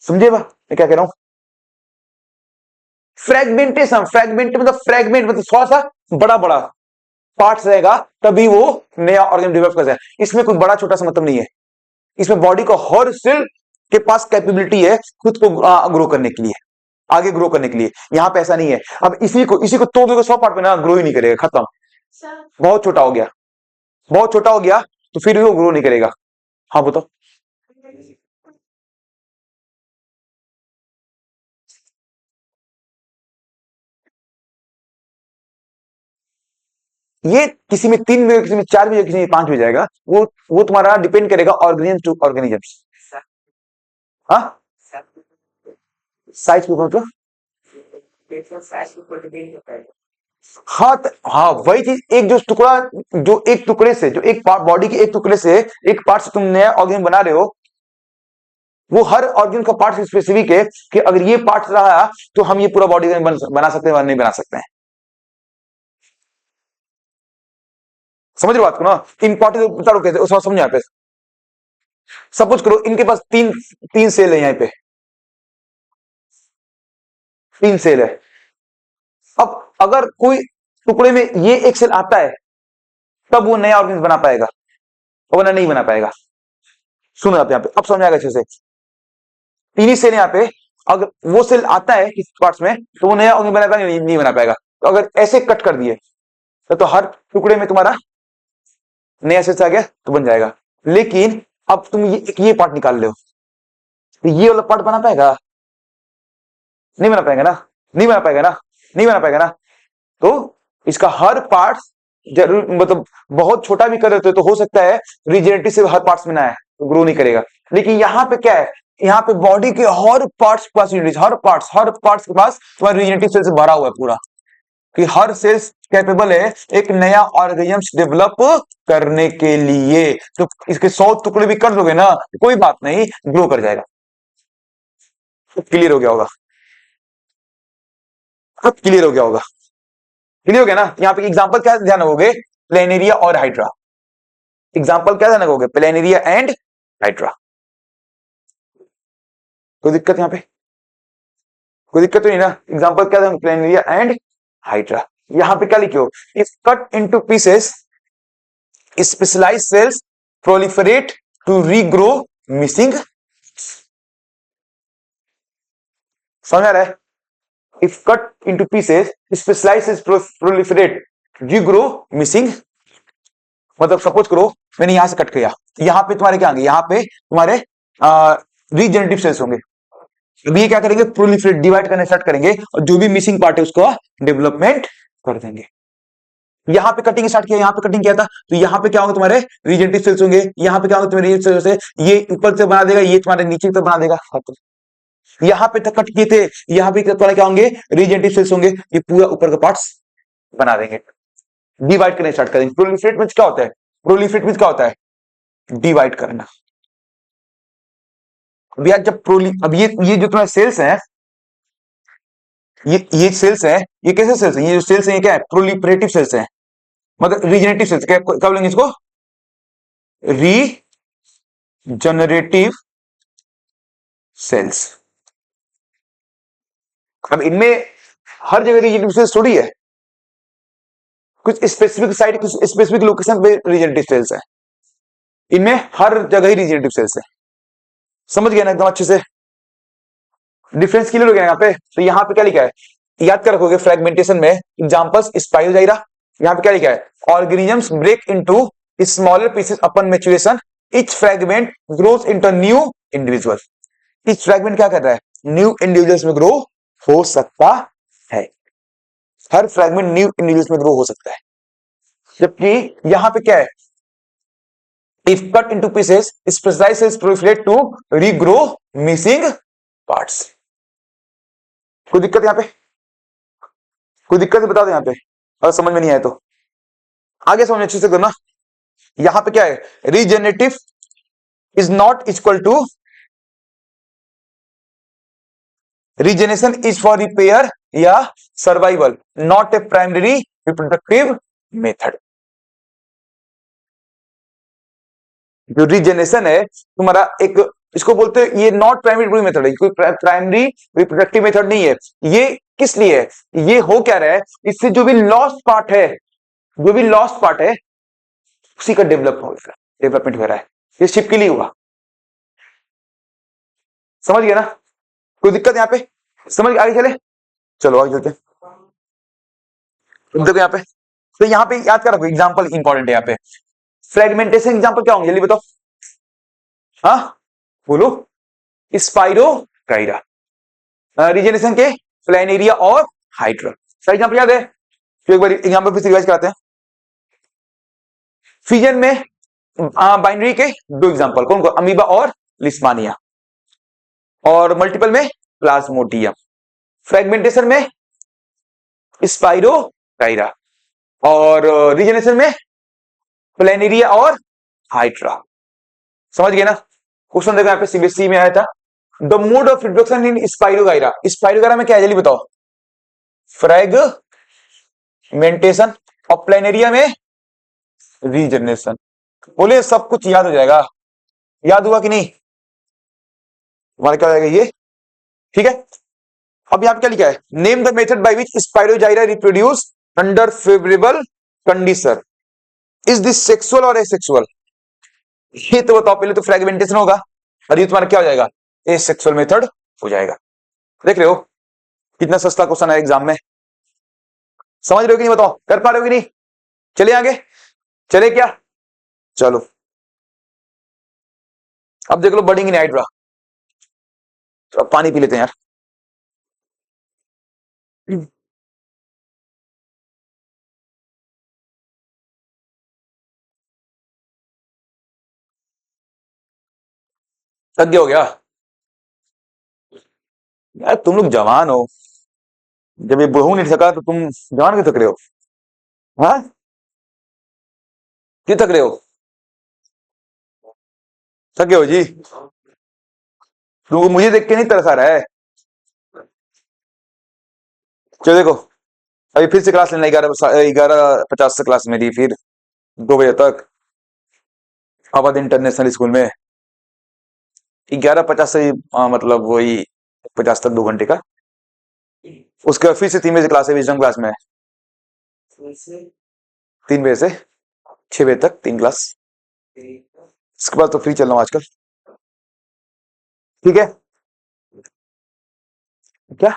समझे मैं क्या कह रहा हूं? फ्रेगमेंटेशन, फ्रेगमेंट मतलब फ्रेगमेंट मतलब थोड़ा सा बड़ा बड़ा पार्ट्स रहेगा तभी वो नया ऑर्गन डेवलप कर जाए। इसमें कोई बड़ा छोटा सा मतलब नहीं है, इसमें बॉडी को हर सेल के पास कैपेबिलिटी है खुद को ग्रो करने के लिए, आगे ग्रो करने के लिए। यहां पे ऐसा नहीं है। अब इसी को तोड़ दोगे 100 पार्ट में ना, ग्रो ही नहीं करेगा, खत्म, बहुत छोटा हो गया, बहुत छोटा हो गया, तो फिर भी वो ग्रो नहीं करेगा। हाँ बताओ। ये किसी में 3 भी, किसी में 4 भी, किसी में 5 भी जाएगा, वो तुम्हारा डिपेंड करेगा ऑर्गेनिज्म टू ऑर्गेनिजम्स। हाँ साइज के ऊपर, हाँ हाँ वही चीज, एक जो टुकड़ा, जो एक टुकड़े से, जो एक बॉडी के एक टुकड़े से, एक पार्ट से तुम नया ऑर्गेन बना रहे हो, वो हर ऑर्गन का पार्ट स्पेसिफिक है कि अगर ये पार्ट रहा तो हम ये पूरा बॉडी बना सकते हैं, नहीं बना सकते हैं। समझ रहे हो बात को ना? इंपॉर्टेंट बता रहा हूं, समझ यहाँ पे। सपोज करो इनके पास तीन तीन सेल है, यहाँ पे 3 सेल है। अब अगर कोई टुकड़े में ये एक सेल आता है तब वो नया ऑर्गेनिज्म बना पाएगा, वरना नहीं बना पाएगा। सुनो आप यहाँ पे, अब समझ आएगा अच्छे से। 3 ही सेल यहाँ पे, अगर वो सेल आता है किसी पार्ट्स में तो वो नया ऑर्गेनिज्म बना पाएगा, नहीं बना पाएगा। तो अगर ऐसे कट कर दिए तो हर टुकड़े में तुम्हारा नया सेल आ गया तो बन जाएगा। लेकिन अब तुम ये पार्ट निकाल लो तो ये वाला पार्ट बना पाएगा, नहीं बना पाएगा ना, नहीं बना पाएगा ना, नहीं बना पाएगा ना। तो इसका हर पार्ट जरूर, मतलब बहुत छोटा भी कर देते तो हो सकता है रिजेनेटिव से हर पार्ट्स में ना है तो ग्रो नहीं करेगा। लेकिन यहाँ पे क्या है, यहाँ पे बॉडी के हर पार्ट्स के पास, हर पार्ट्स के पास तुम्हारा रिजेनेटिव सेल से भरा हुआ है पूरा, कि हर सेल्स कैपेबल है एक नया ऑर्गेनिज्म डेवलप करने के लिए। तो इसके 100 टुकड़े भी कर दोगे ना, कोई बात नहीं, ग्रो कर जाएगा। तो क्लियर हो गया होगा, अब क्लियर हो गया होगा, क्लियर हो गया ना? यहाँ पे एग्जांपल क्या ध्यान रखोगे, प्लेनेरिया और हाइड्रा। एग्जांपल क्या ध्यान रखोगे, प्लेनेरिया एंड हाइड्रा। कोई दिक्कत यहाँ पे, कोई दिक्कत तो नहीं ना? एग्जांपल क्या था, प्लेनेरिया एंड हाइड्रा। यहाँ पे क्या लिखो, if cut into pieces specialized cells proliferate to regrow missing. समझ आ रहा है? If cut into pieces, specialized cells proliferate, regrow missing। मतलब सपोज करो मैंने यहां से कट किया, यहां पे तुम्हारे क्या होंगे, यहां पे तुम्हारे रीजनरेटिव सेल्स होंगे। अभी ये क्या करेंगे, प्रोलिफरेट, डिवाइड करना स्टार्ट करेंगे और जो भी मिसिंग पार्ट है उसको डेवलपमेंट कर देंगे। यहाँ पे कटिंग स्टार्ट किया, यहाँ पे कटिंग किया था तो यहाँ पे क्या होंगे, तुम्हारे रीजनरेटिव सेल्स होंगे। यहाँ पे क्या होंगे, तुम्हारे सेल्स है, ये ऊपर से बना देगा, ये तुम्हारे नीचे तक बना देगा। यहाँ पे तक कट किए थे, यहाँ पे क्या होंगे, रीजेनेटिव सेल्स होंगे, ये पूरा ऊपर का पार्ट्स बना देंगे, डिवाइड करना स्टार्ट करेंगे। प्रोलिफरेट मींस क्या होता है, प्रोलिफरेट मींस क्या होता है, डिवाइड करना। भैया जब अब ये जो तुम्हारे सेल्स हैं, ये सेल्स हैं, ये कैसे सेल्स हैं, ये जो सेल्स हैं ये क्या है, प्रोलिफरेटिव सेल्स हैं, मतलब रीजेनेटिव सेल्स। क्या बोलेंगे इसको, रीजनरेटिव सेल्स। अब इनमें हर जगह रीजनरेटिव सेल्स थोड़ी है, कुछ स्पेसिफिक साइड, कुछ स्पेसिफिक लोकेशन पे रीजनरेटिव सेल्स है, इनमें हर जगह ही रीजनरेटिव सेल्स है। समझ गया ना एकदम अच्छे से, डिफरेंस क्लियर हो गया यहाँ पे। तो यहाँ पे क्या लिखा है, याद कर रखोगे फ्रेगमेंटेशन में एग्जांपल्स, स्पाइरोजाइरा। यहाँ पे क्या लिखा है, organisms break into smaller pieces upon maturation, each fragment grows into new individual. Each fragment क्या कर रहा है, न्यू इंडिविजुअल्स में ग्रो हो सकता है, हर फ्रेगमेंट न्यू इंडिविजुअल्स में ग्रो हो सकता है। जबकि यहां पे क्या है, if cut into pieces specialized cells proliferate to regrow missing parts. कोई दिक्कत यहां पे, कोई दिक्कत है बता दो यहां पे, अगर समझ में नहीं आया तो आगे समझ अच्छे से करना। यहां पे क्या है, regenerative is not equal to, regeneration is for repair या survival, not a primary reproductive method. जो रीजेनेशन है तुम्हारा एक, इसको बोलते हैं ये नॉट प्राइमरी रिप्रोडक्टिव मेथड है, कोई प्राइमरी रिप्रोडक्टिव मेथड नहीं है। ये किस लिए है, ये हो क्या रहा है, इससे जो भी लॉस्ट पार्ट है, जो भी लॉस्ट पार्ट है उसी का डेवलपमेंट हो रहा है, ये शिप के लिए हुआ। समझ गया ना, कोई दिक्कत यहां पे, समझ आगे चले, चलो आगे चलते। देखो यहाँ पे, तो यहाँ पे याद कर रखो एग्जांपल इंपॉर्टेंट है यहाँ पे। फ्रेगमेंटेशन एग्जांपल क्या होंगे जल्दी बताओ, हाँ बोलो, स्पाइरोगाइरा। रीजेनेशन के प्लेनेरिया और हाइड्रा। सारे एग्जांपल याद है, तो एक बार एग्जांपल फिर से रिवाइज कराते हैं। फिजन में बाइनरी के 2 एग्जांपल, कौन कौन, अमीबा और लिस्मानिया। और मल्टीपल में प्लाज्मोडियम। फ्रेगमेंटेशन में स्पाइरोगाइरा और रीजेनेशन में प्लेनेरिया और हाइड्रा। समझ गए ना, क्वेश्चन देखो यहाँ पे सीबीएसई में आया था, the mode of reproduction in spirogyra, spirogyra में क्या है जल्दी बताओ? फ्रेगमेंटेशन। और प्लेनेरिया में रीजनरेशन। बोले सब कुछ याद हो जाएगा, याद हुआ कि नहीं? हमारा क्या हो जाएगा ये, ठीक है। अब यहां पे क्या लिखा है? Name the method by which spirogyra reproduce under favourable condition, is this sexual और एसेक्सुअल? ये तो बताओ पहले। तो फ्रेगमेंटेशन होगा और ये तुम्हारा क्या हो जाएगा? एसेक्सुअल मेथड हो जाएगा। देख रहे हो कितना सस्ता क्वेश्चन है एग्जाम में? समझ रहे हो कि नहीं? बताओ कर पा रहे हो कि नहीं? चलिए आगे, चले क्या? चलो अब देख लो बडिंग इन हाइड्रा। तो अब पानी पी लेते हैं यार। थक गया हो गया यार? तुम लोग जवान हो, जब ये बहू नहीं थका तो तुम जवान क्यों थक रहे हो? हाँ क्यों थक रहे हो? थके हो जी? तुमको मुझे देख के नहीं तरस आ रहा है? चलो देखो, अभी फिर से क्लास लेना, 11:50 से क्लास मेरी, फिर 2 बजे तक अवध इंटरनेशनल स्कूल में। 11:50 से मतलब वही 50 तक 2 घंटे का। उसके बाद फिर से 3 बजे क्लास है, विजडम क्लास में। 3 बजे से 6 बजे तक 3 क्लास। इसके बाद तो फ्री चल रहा हूँ आजकल, ठीक है। क्या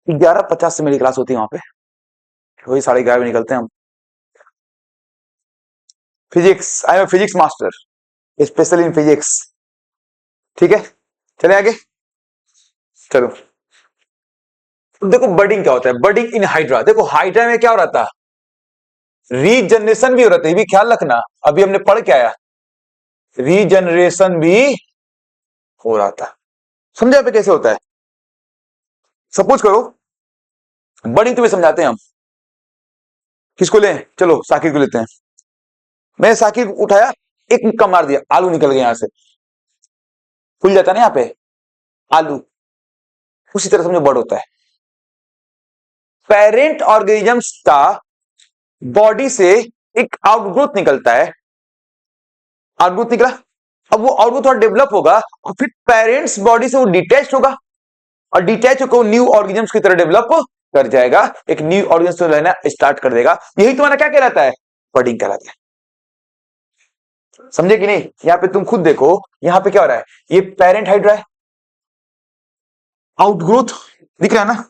11:50 से मेरी क्लास होती है वहां पे, वही 11:30 बजे निकलते हैं हम। Physics, I am physics master, special in physics, ठीक है। चले आगे, चलो। देखो बर्डिंग क्या होता है? बर्डिंग इन हाइड्रा, देखो हाइड्रा में क्या हो रहा था? रीजनरेशन भी हो रहा था, ये भी ख्याल रखना। अभी हमने पढ़ के आया, रीजनरेशन भी हो रहा था। समझा पे कैसे होता है? सपोज करो बर्डिंग तुम्हें समझाते हैं हम। किसको लें? चलो साकिब को लेते हैं। मैंने साकिब को उठाया, एक मुक्का मार दिया, आलू निकल गया यहां से। खुल जाता ना यहाँ पे आलू, उसी तरह समझो बर्ड होता है। पेरेंट ऑर्गेनिजम्स का बॉडी से एक आउटग्रोथ निकलता है, आउटग्रोथ निकला। अब वो आउटग्रोथ थोड़ा डेवलप होगा और फिर पेरेंट्स बॉडी से वो डिटैच होगा, और डिटैच होकर न्यू ऑर्गेनिजम्स की तरह डेवलप कर जाएगा, एक न्यू ऑर्गेनिज्म रहना स्टार्ट कर देगा। यही तुम्हारा क्या कहलाता है? बर्डिंग कहलाता है। समझे कि नहीं? यहां पे तुम खुद देखो, यहां पे क्या हो रहा है? ये पेरेंट हाइड्रा है, आउटग्रोथ दिख रहा है ना?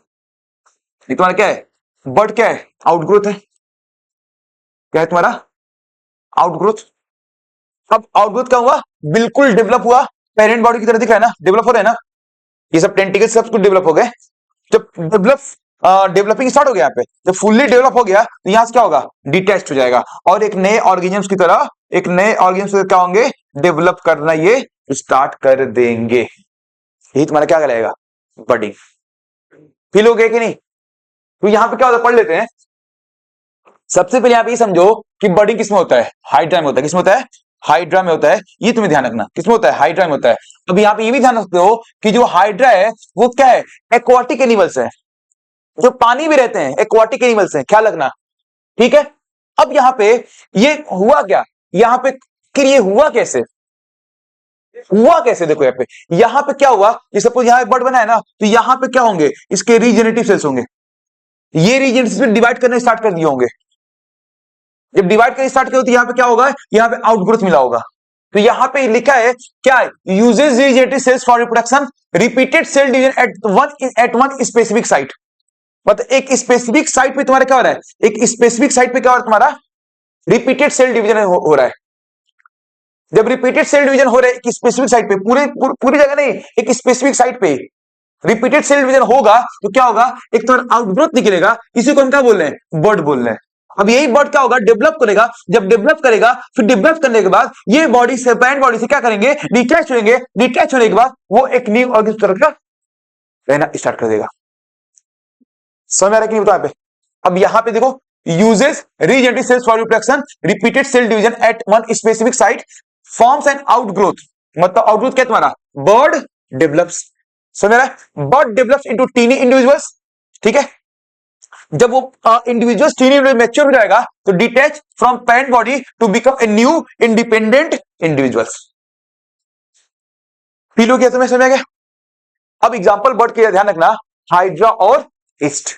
ये तुम्हारा क्या है? बर्ड क्या है? आउटग्रोथ है। क्या है तुम्हारा? आउटग्रोथ। अब आउटग्रोथ क्या हुआ? बिल्कुल डेवलप हुआ, पेरेंट बॉडी की तरह दिख रहा है ना? डेवलप हो रहा है ना? ये सब टेंटिकल्स सब कुछ डेवलप हो गए। जब डेवलपिंग स्टार्ट हो गया, यहाँ पे जब फुल्ली डेवलप हो गया तो यहां से क्या होगा? डिटैच हो जाएगा और एक नए ऑर्गेनिजम्स की तरह, एक नए ऑर्गेनिजम्स क्या होंगे? डेवलप करना ये स्टार्ट कर देंगे। यही तुम्हारा क्या कहलाएगा? बर्डिंग। फील हो गया कि नहीं? तो यहां पे क्या होता है, पढ़ लेते हैं। सबसे पहले आप ये समझो कि बर्डिंग किसमें होता है? हाइड्रा में होता है। किसमें होता है? हाइड्रा में होता है। ये तुम्हें ध्यान रखना, किसमें होता है? हाइड्रा में होता है। अब यहाँ पे ये भी ध्यान रखते हो कि जो हाइड्रा है वो क्या है? एक्वाटिक एनिमल्स है, जो पानी में रहते हैं, एक्वाटिक एनिमल्स हैं, ख्याल रखना, ठीक है। अब यहां पे ये हुआ क्या? यहां पे कि ये हुआ कैसे? हुआ कैसे? देखो यहां पे क्या हुआ? ये सपोज यहां एक बर्ड बना है ना, तो यहां पे क्या होंगे? इसके रीजेनेटिव सेल्स होंगे। ये रीजेनेटिव सेल्स डिवाइड करने स्टार्ट कर दिए होंगे। जब डिवाइड करना स्टार्ट किया तो यहां पे क्या होगा? यहां पे आउटग्रोथ मिला होगा। तो यहां पे लिखा है क्या? Uses regenerative cells for reproduction, repeated cell division at one specific site. मतलब एक स्पेसिफिक साइट पे तुम्हारा क्या हो रहा है? एक स्पेसिफिक साइट पे क्या हो रहा है तुम्हारा? रिपीटेड सेल डिवीजन हो रहा है। जब रिपीटेड सेल डिवीजन हो रहा है एक स्पेसिफिक साइट पे, पूरी जगह नहीं, एक स्पेसिफिक साइट पे रिपीटेड सेल डिवीजन होगा तो क्या होगा? एक तो आउटग्रोथ निकलेगा, इसी को हम क्या बोल रहे हैं? बर्ड बोल रहे हैं। अब यही बर्ड क्या होगा? डेवलप करेगा। जब डेवलप करेगा, फिर डेवलप करने के बाद ये बॉडी से, पैरेंट बॉडी से क्या करेंगे? डिटैच होंगे। डिटैच होने के बाद वो एक न्यू ऑर्गेनिज्म तरह का रहना स्टार्ट कर देगा। समझ आ रहा है कि नहीं? बताओ पे। अब यहां पे देखो, uses regenerative cells for reproduction, repeated cell division at one specific site, forms and outgrowth. मतलब आउटग्रोथ क्या तुम्हारा, बर्ड डेवलप्स, समझ रहा है, bud develops into tiny individuals, ठीक है। जब वो इंडिविजुअल टीनी मैच्योर हो जाएगा तो detach from parent body to become a new independent individuals. Feel हो गया तुम्हें, समझ गया। अब एग्जांपल बर्ड के ध्यान रखना, हाइड्रा और ईस्ट।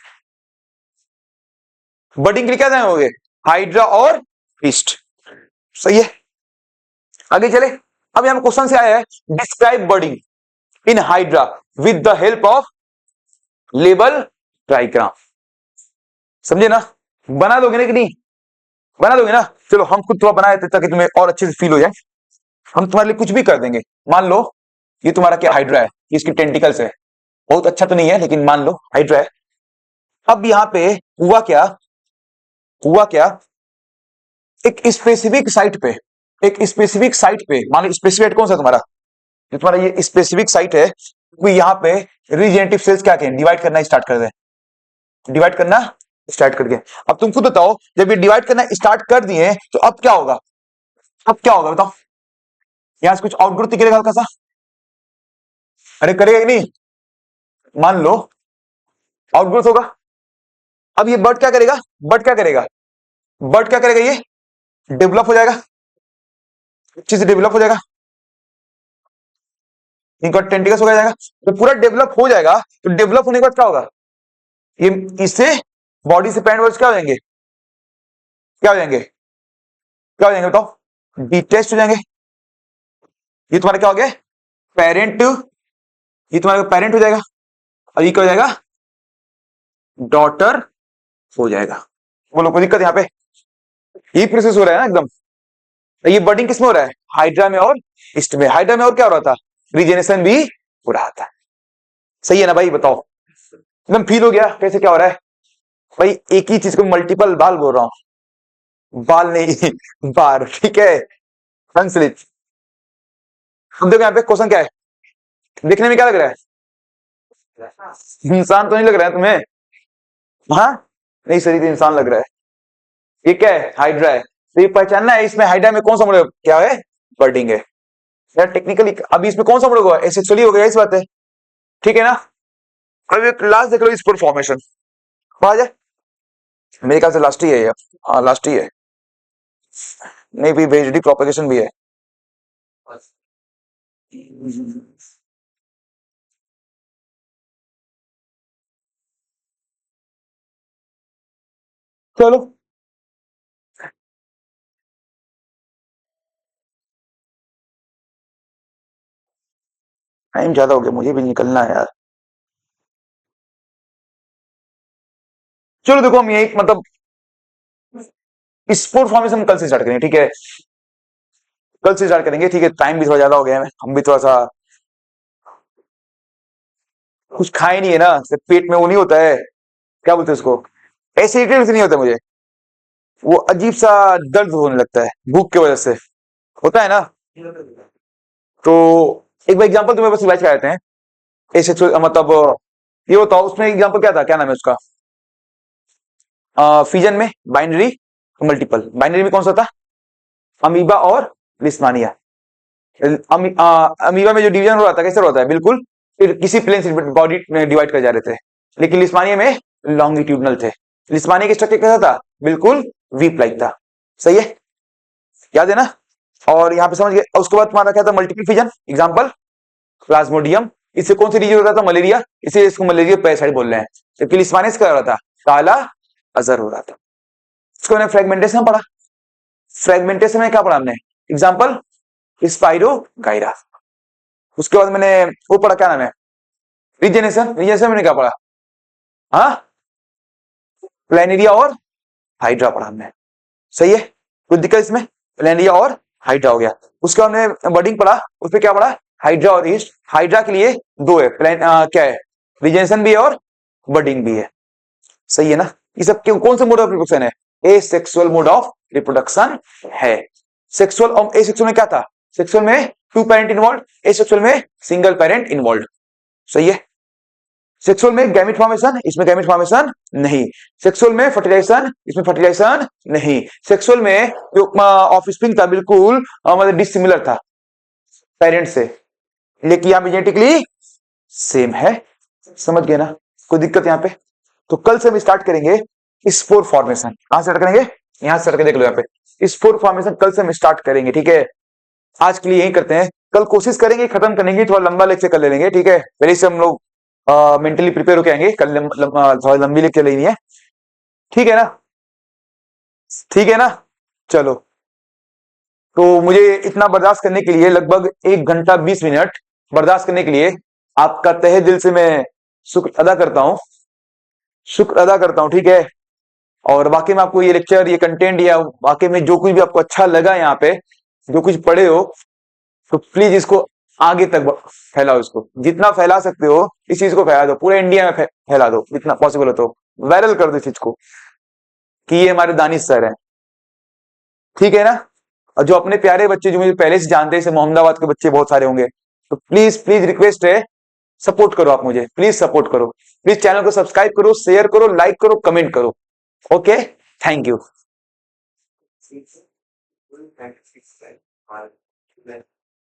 बर्डिंग के लिए क्या ध्यान होगे, हाइड्रा और ईस्ट, सही है। आगे चले, अब यहां क्वेश्चन से आया है, describe budding in hydra with the help of labelled diagram. समझे ना, बना दोगे ना कि नहीं, बना दोगे ना। चलो हम खुद थोड़ा बनाए थे ताकि तुम्हें और अच्छे से फील हो जाए। हम तुम्हारे लिए कुछ भी कर देंगे। मान लो ये तुम्हारा क्या हाइड्रा है, इसकी टेंटिकल्स है, बहुत अच्छा तो नहीं है लेकिन मान लो हाइड्रा है। अब यहां पे हुआ क्या, हुआ क्या, एक स्पेसिफिक साइट पे, एक स्पेसिफिक साइट पे, मान लो स्पेसिफिक कौन सा तुम्हारा, जो तुम्हारा ये स्पेसिफिक साइट है, यहां पे रीजेनेटिव सेल्स क्या कहें, डिवाइड करना स्टार्ट कर दें, डिवाइड करना स्टार्ट करके। अब तुम खुद बताओ, जब ये डिवाइड करना स्टार्ट कर दिए तो अब क्या होगा, अब क्या होगा बताओ। यहां से कुछ आउटग्रोथ निकलेगा हल्का सा, अरे करेगा कि नहीं, मान लो आउटग्रोथ होगा। अब ये बर्ड क्या करेगा, बर्ड क्या करेगा, बर्ड क्या करेगा, ये डेवलप हो जाएगा, अच्छे से डेवलप हो जाएगा, इनका टेंटिकल्स हो जाएगा। तो पूरा डेवलप हो जाएगा, तो डेवलप होने के बाद क्या होगा, ये इससे बॉडी से पैरेंट वर्ड्स क्या हो जाएंगे, क्या हो जाएंगे, क्या हो जाएंगे बताओ, डिटेस्ट हो जाएंगे। ये तुम्हारा क्या हो गया, पेरेंट, ये तुम्हारा पेरेंट हो जाएगा, और ये क्या हो जाएगा, डॉटर हो जाएगा। बोलो कोई दिक्कत यहाँ पे, ये प्रोसेस हो रहा है ना एकदम। ये बर्डिंग किसमें हो रहा है, हाइड्रा में और ईस्ट में। हाइड्रा में और क्या हो रहा था, रीजेनेशन भी हो रहा था, सही है ना भाई, बताओ एकदम फील हो गया कैसे क्या हो रहा है। भाई एक ही चीज को मल्टीपल बाल बोल रहा हूं, बाल नहीं बार, ठीक है, संस्लित। अब देखो यहाँ पे क्वेश्चन क्या है, देखने में क्या लग रहा है, इंसान तो नहीं लग रहा है तुम्हें, हाँ नहीं सर ये तो इंसान लग रहा है। ये क्या है, हाइड्रा है, तो ये पहचानना है इसमें हाइड्रा में कौन सा मोड क्या है, बर्डिंग है यार। टेक्निकली अभी इसमें कौन सा मोड होगा, एसेक्सुअली हो गया, इस बात है, ठीक है ना। अब एक लास्ट देख लो, स्पोर फॉर्मेशन आ जाए, मेरे ख्याल से लास्ट ही है ये, हाँ लास्ट ही है, नहीं भी वेजिडी प्रोपेगेशन भी है। चलो टाइम ज्यादा हो गया, मुझे भी निकलना है यार। चलो देखो हम यही मतलब स्पोर फॉर्मेशन कल से स्टार्ट करेंगे, ठीक है, कल से स्टार्ट करेंगे, ठीक है। टाइम भी थोड़ा ज्यादा हो गया है, हम भी थोड़ा सा कुछ खाए नहीं है ना, सिर्फ पेट में वो नहीं होता है, क्या बोलते हैं उसको, एसिडिटी से नहीं होता मुझे, वो अजीब सा दर्द होने लगता है भूख की वजह से, होता है ना। तो एक बार एग्जांपल तुम्हें बस रिवाइज कराते हैं, एसेक्सुअल मतलब ये बताओ उसमें एग्जांपल क्या था, क्या नाम है उसका, फिजन में बाइनरी मल्टीपल, बाइनरी में कौन सा था, अमीबा और लिस्मानिया। अमीबा में जो डिवीजन हो रहा था कैसे हो रहा था, बिल्कुल फिर किसी प्लेन से बॉडी में डिवाइड कर जा रहे थे, लेकिन लिस्मानिया में लॉन्गिट्यूडनल थे। लिस्मानिया की स्ट्रक्चर कैसा था, बिल्कुल वीप लाइक था, सही है, याद है ना। और यहाँ पे समझ गए, उसके बाद तुम्हारा क्या था, मल्टीपल फिजन, एग्जांपल प्लाज्मोडियम, इससे कौन सी डिजीज हो रहा था, मलेरिया, इसे इसको मलेरिया पैरासाइट बोल रहे हैं। जबकि लिस्मानिया क्या हो रहा था, काला अजहर हो रहा था। इसको मैंने फ्रेगमेंटेशन पढ़ा, फ्रेगमेंटेशन में क्या पढ़ा हमने, एग्जांपल स्पाइरो गायरा। उसके बाद मैंने वो पढ़ा, क्या नाम है, रीजेनेशन, रीजेनेशन मैंने क्या पढ़ा, हाँ प्लेनेरिया और हाइड्रा पढ़ा हमने, सही है, कुछ दिक्कत इसमें, प्लेनेरिया और हाइड्रा हो गया। उसके बाद हमने बर्डिंग पढ़ा, उसमें क्या पढ़ा, हाइड्रा और ईस्ट। हाइड्रा के लिए दो है, क्या है, रीजेनेशन भी है और बर्डिंग भी है, सही है ना। ये सब कौन से मोड ऑफ रिप्रोडक्शन है, asexual mode of reproduction है। सेक्सुअल और ए सेक्सुअल में क्या था, सेक्सुअल में two parent involve, asexual में सिंगल पेरेंट इन्वॉल्व, सही है। सेक्सुअल में गैमेट फॉर्मेशन, इसमें गैमेट फॉर्मेशन नहीं। सेक्सुअल में फर्टिलाइजेशन, इसमें फर्टिलाइजेशन नहीं। सेक्सुअल में जो ऑफस्प्रिंग था बिल्कुल मतलब डिसिमिलर था, पेरेंट से, लेकिन यहां जेनेटिकली सेम है। समझ गए ना, कोई दिक्कत यहां पे? तो कल से हम स्टार्ट करेंगे स्पोर फॉर्मेशन। कहां से स्टार्ट करेंगे? यहां से करके देख लो, यहाँ पे स्पोर फॉर्मेशन कल से हम स्टार्ट करेंगे, ठीक है। आज के लिए यही करते हैं, कल कोशिश करेंगे खत्म करने की, थोड़ा लंबा लेक्चर कर ले लेंगे, ठीक है। पहले से हम लोग मेंटली प्रिपेयर होके आएंगे, कल थोड़ा लंबी लेक्चर लेनी है, ठीक है ना? ठीक है ना, चलो। तो मुझे इतना बर्दाश्त करने के लिए, लगभग 1 घंटा 20 मिनट बर्दाश्त करने के लिए आपका तहे दिल से मैं शुक्र अदा करता हूं, शुक्र अदा करता हूं, ठीक है। और बाकी में आपको ये लेक्चर, ये कंटेंट, या बाकी में जो कुछ भी आपको अच्छा लगा यहाँ पे, जो कुछ पढ़े हो, तो प्लीज इसको आगे तक फैलाओ। इसको जितना फैला सकते हो इस चीज को फैला दो, पूरे इंडिया में फैला दो, जितना पॉसिबल हो तो वायरल कर दो इस चीज को, कि ये हमारे दानिश सर हैं, ठीक है ना। और जो अपने प्यारे बच्चे जो मुझे पहले से जानते हैं, जैसे मोहम्मदाबाद के बच्चे बहुत सारे होंगे, तो प्लीज प्लीज रिक्वेस्ट है, सपोर्ट करो आप मुझे, प्लीज सपोर्ट करो, प्लीज चैनल को सब्सक्राइब करो, शेयर करो, लाइक करो, कमेंट करो। Okay, thank you.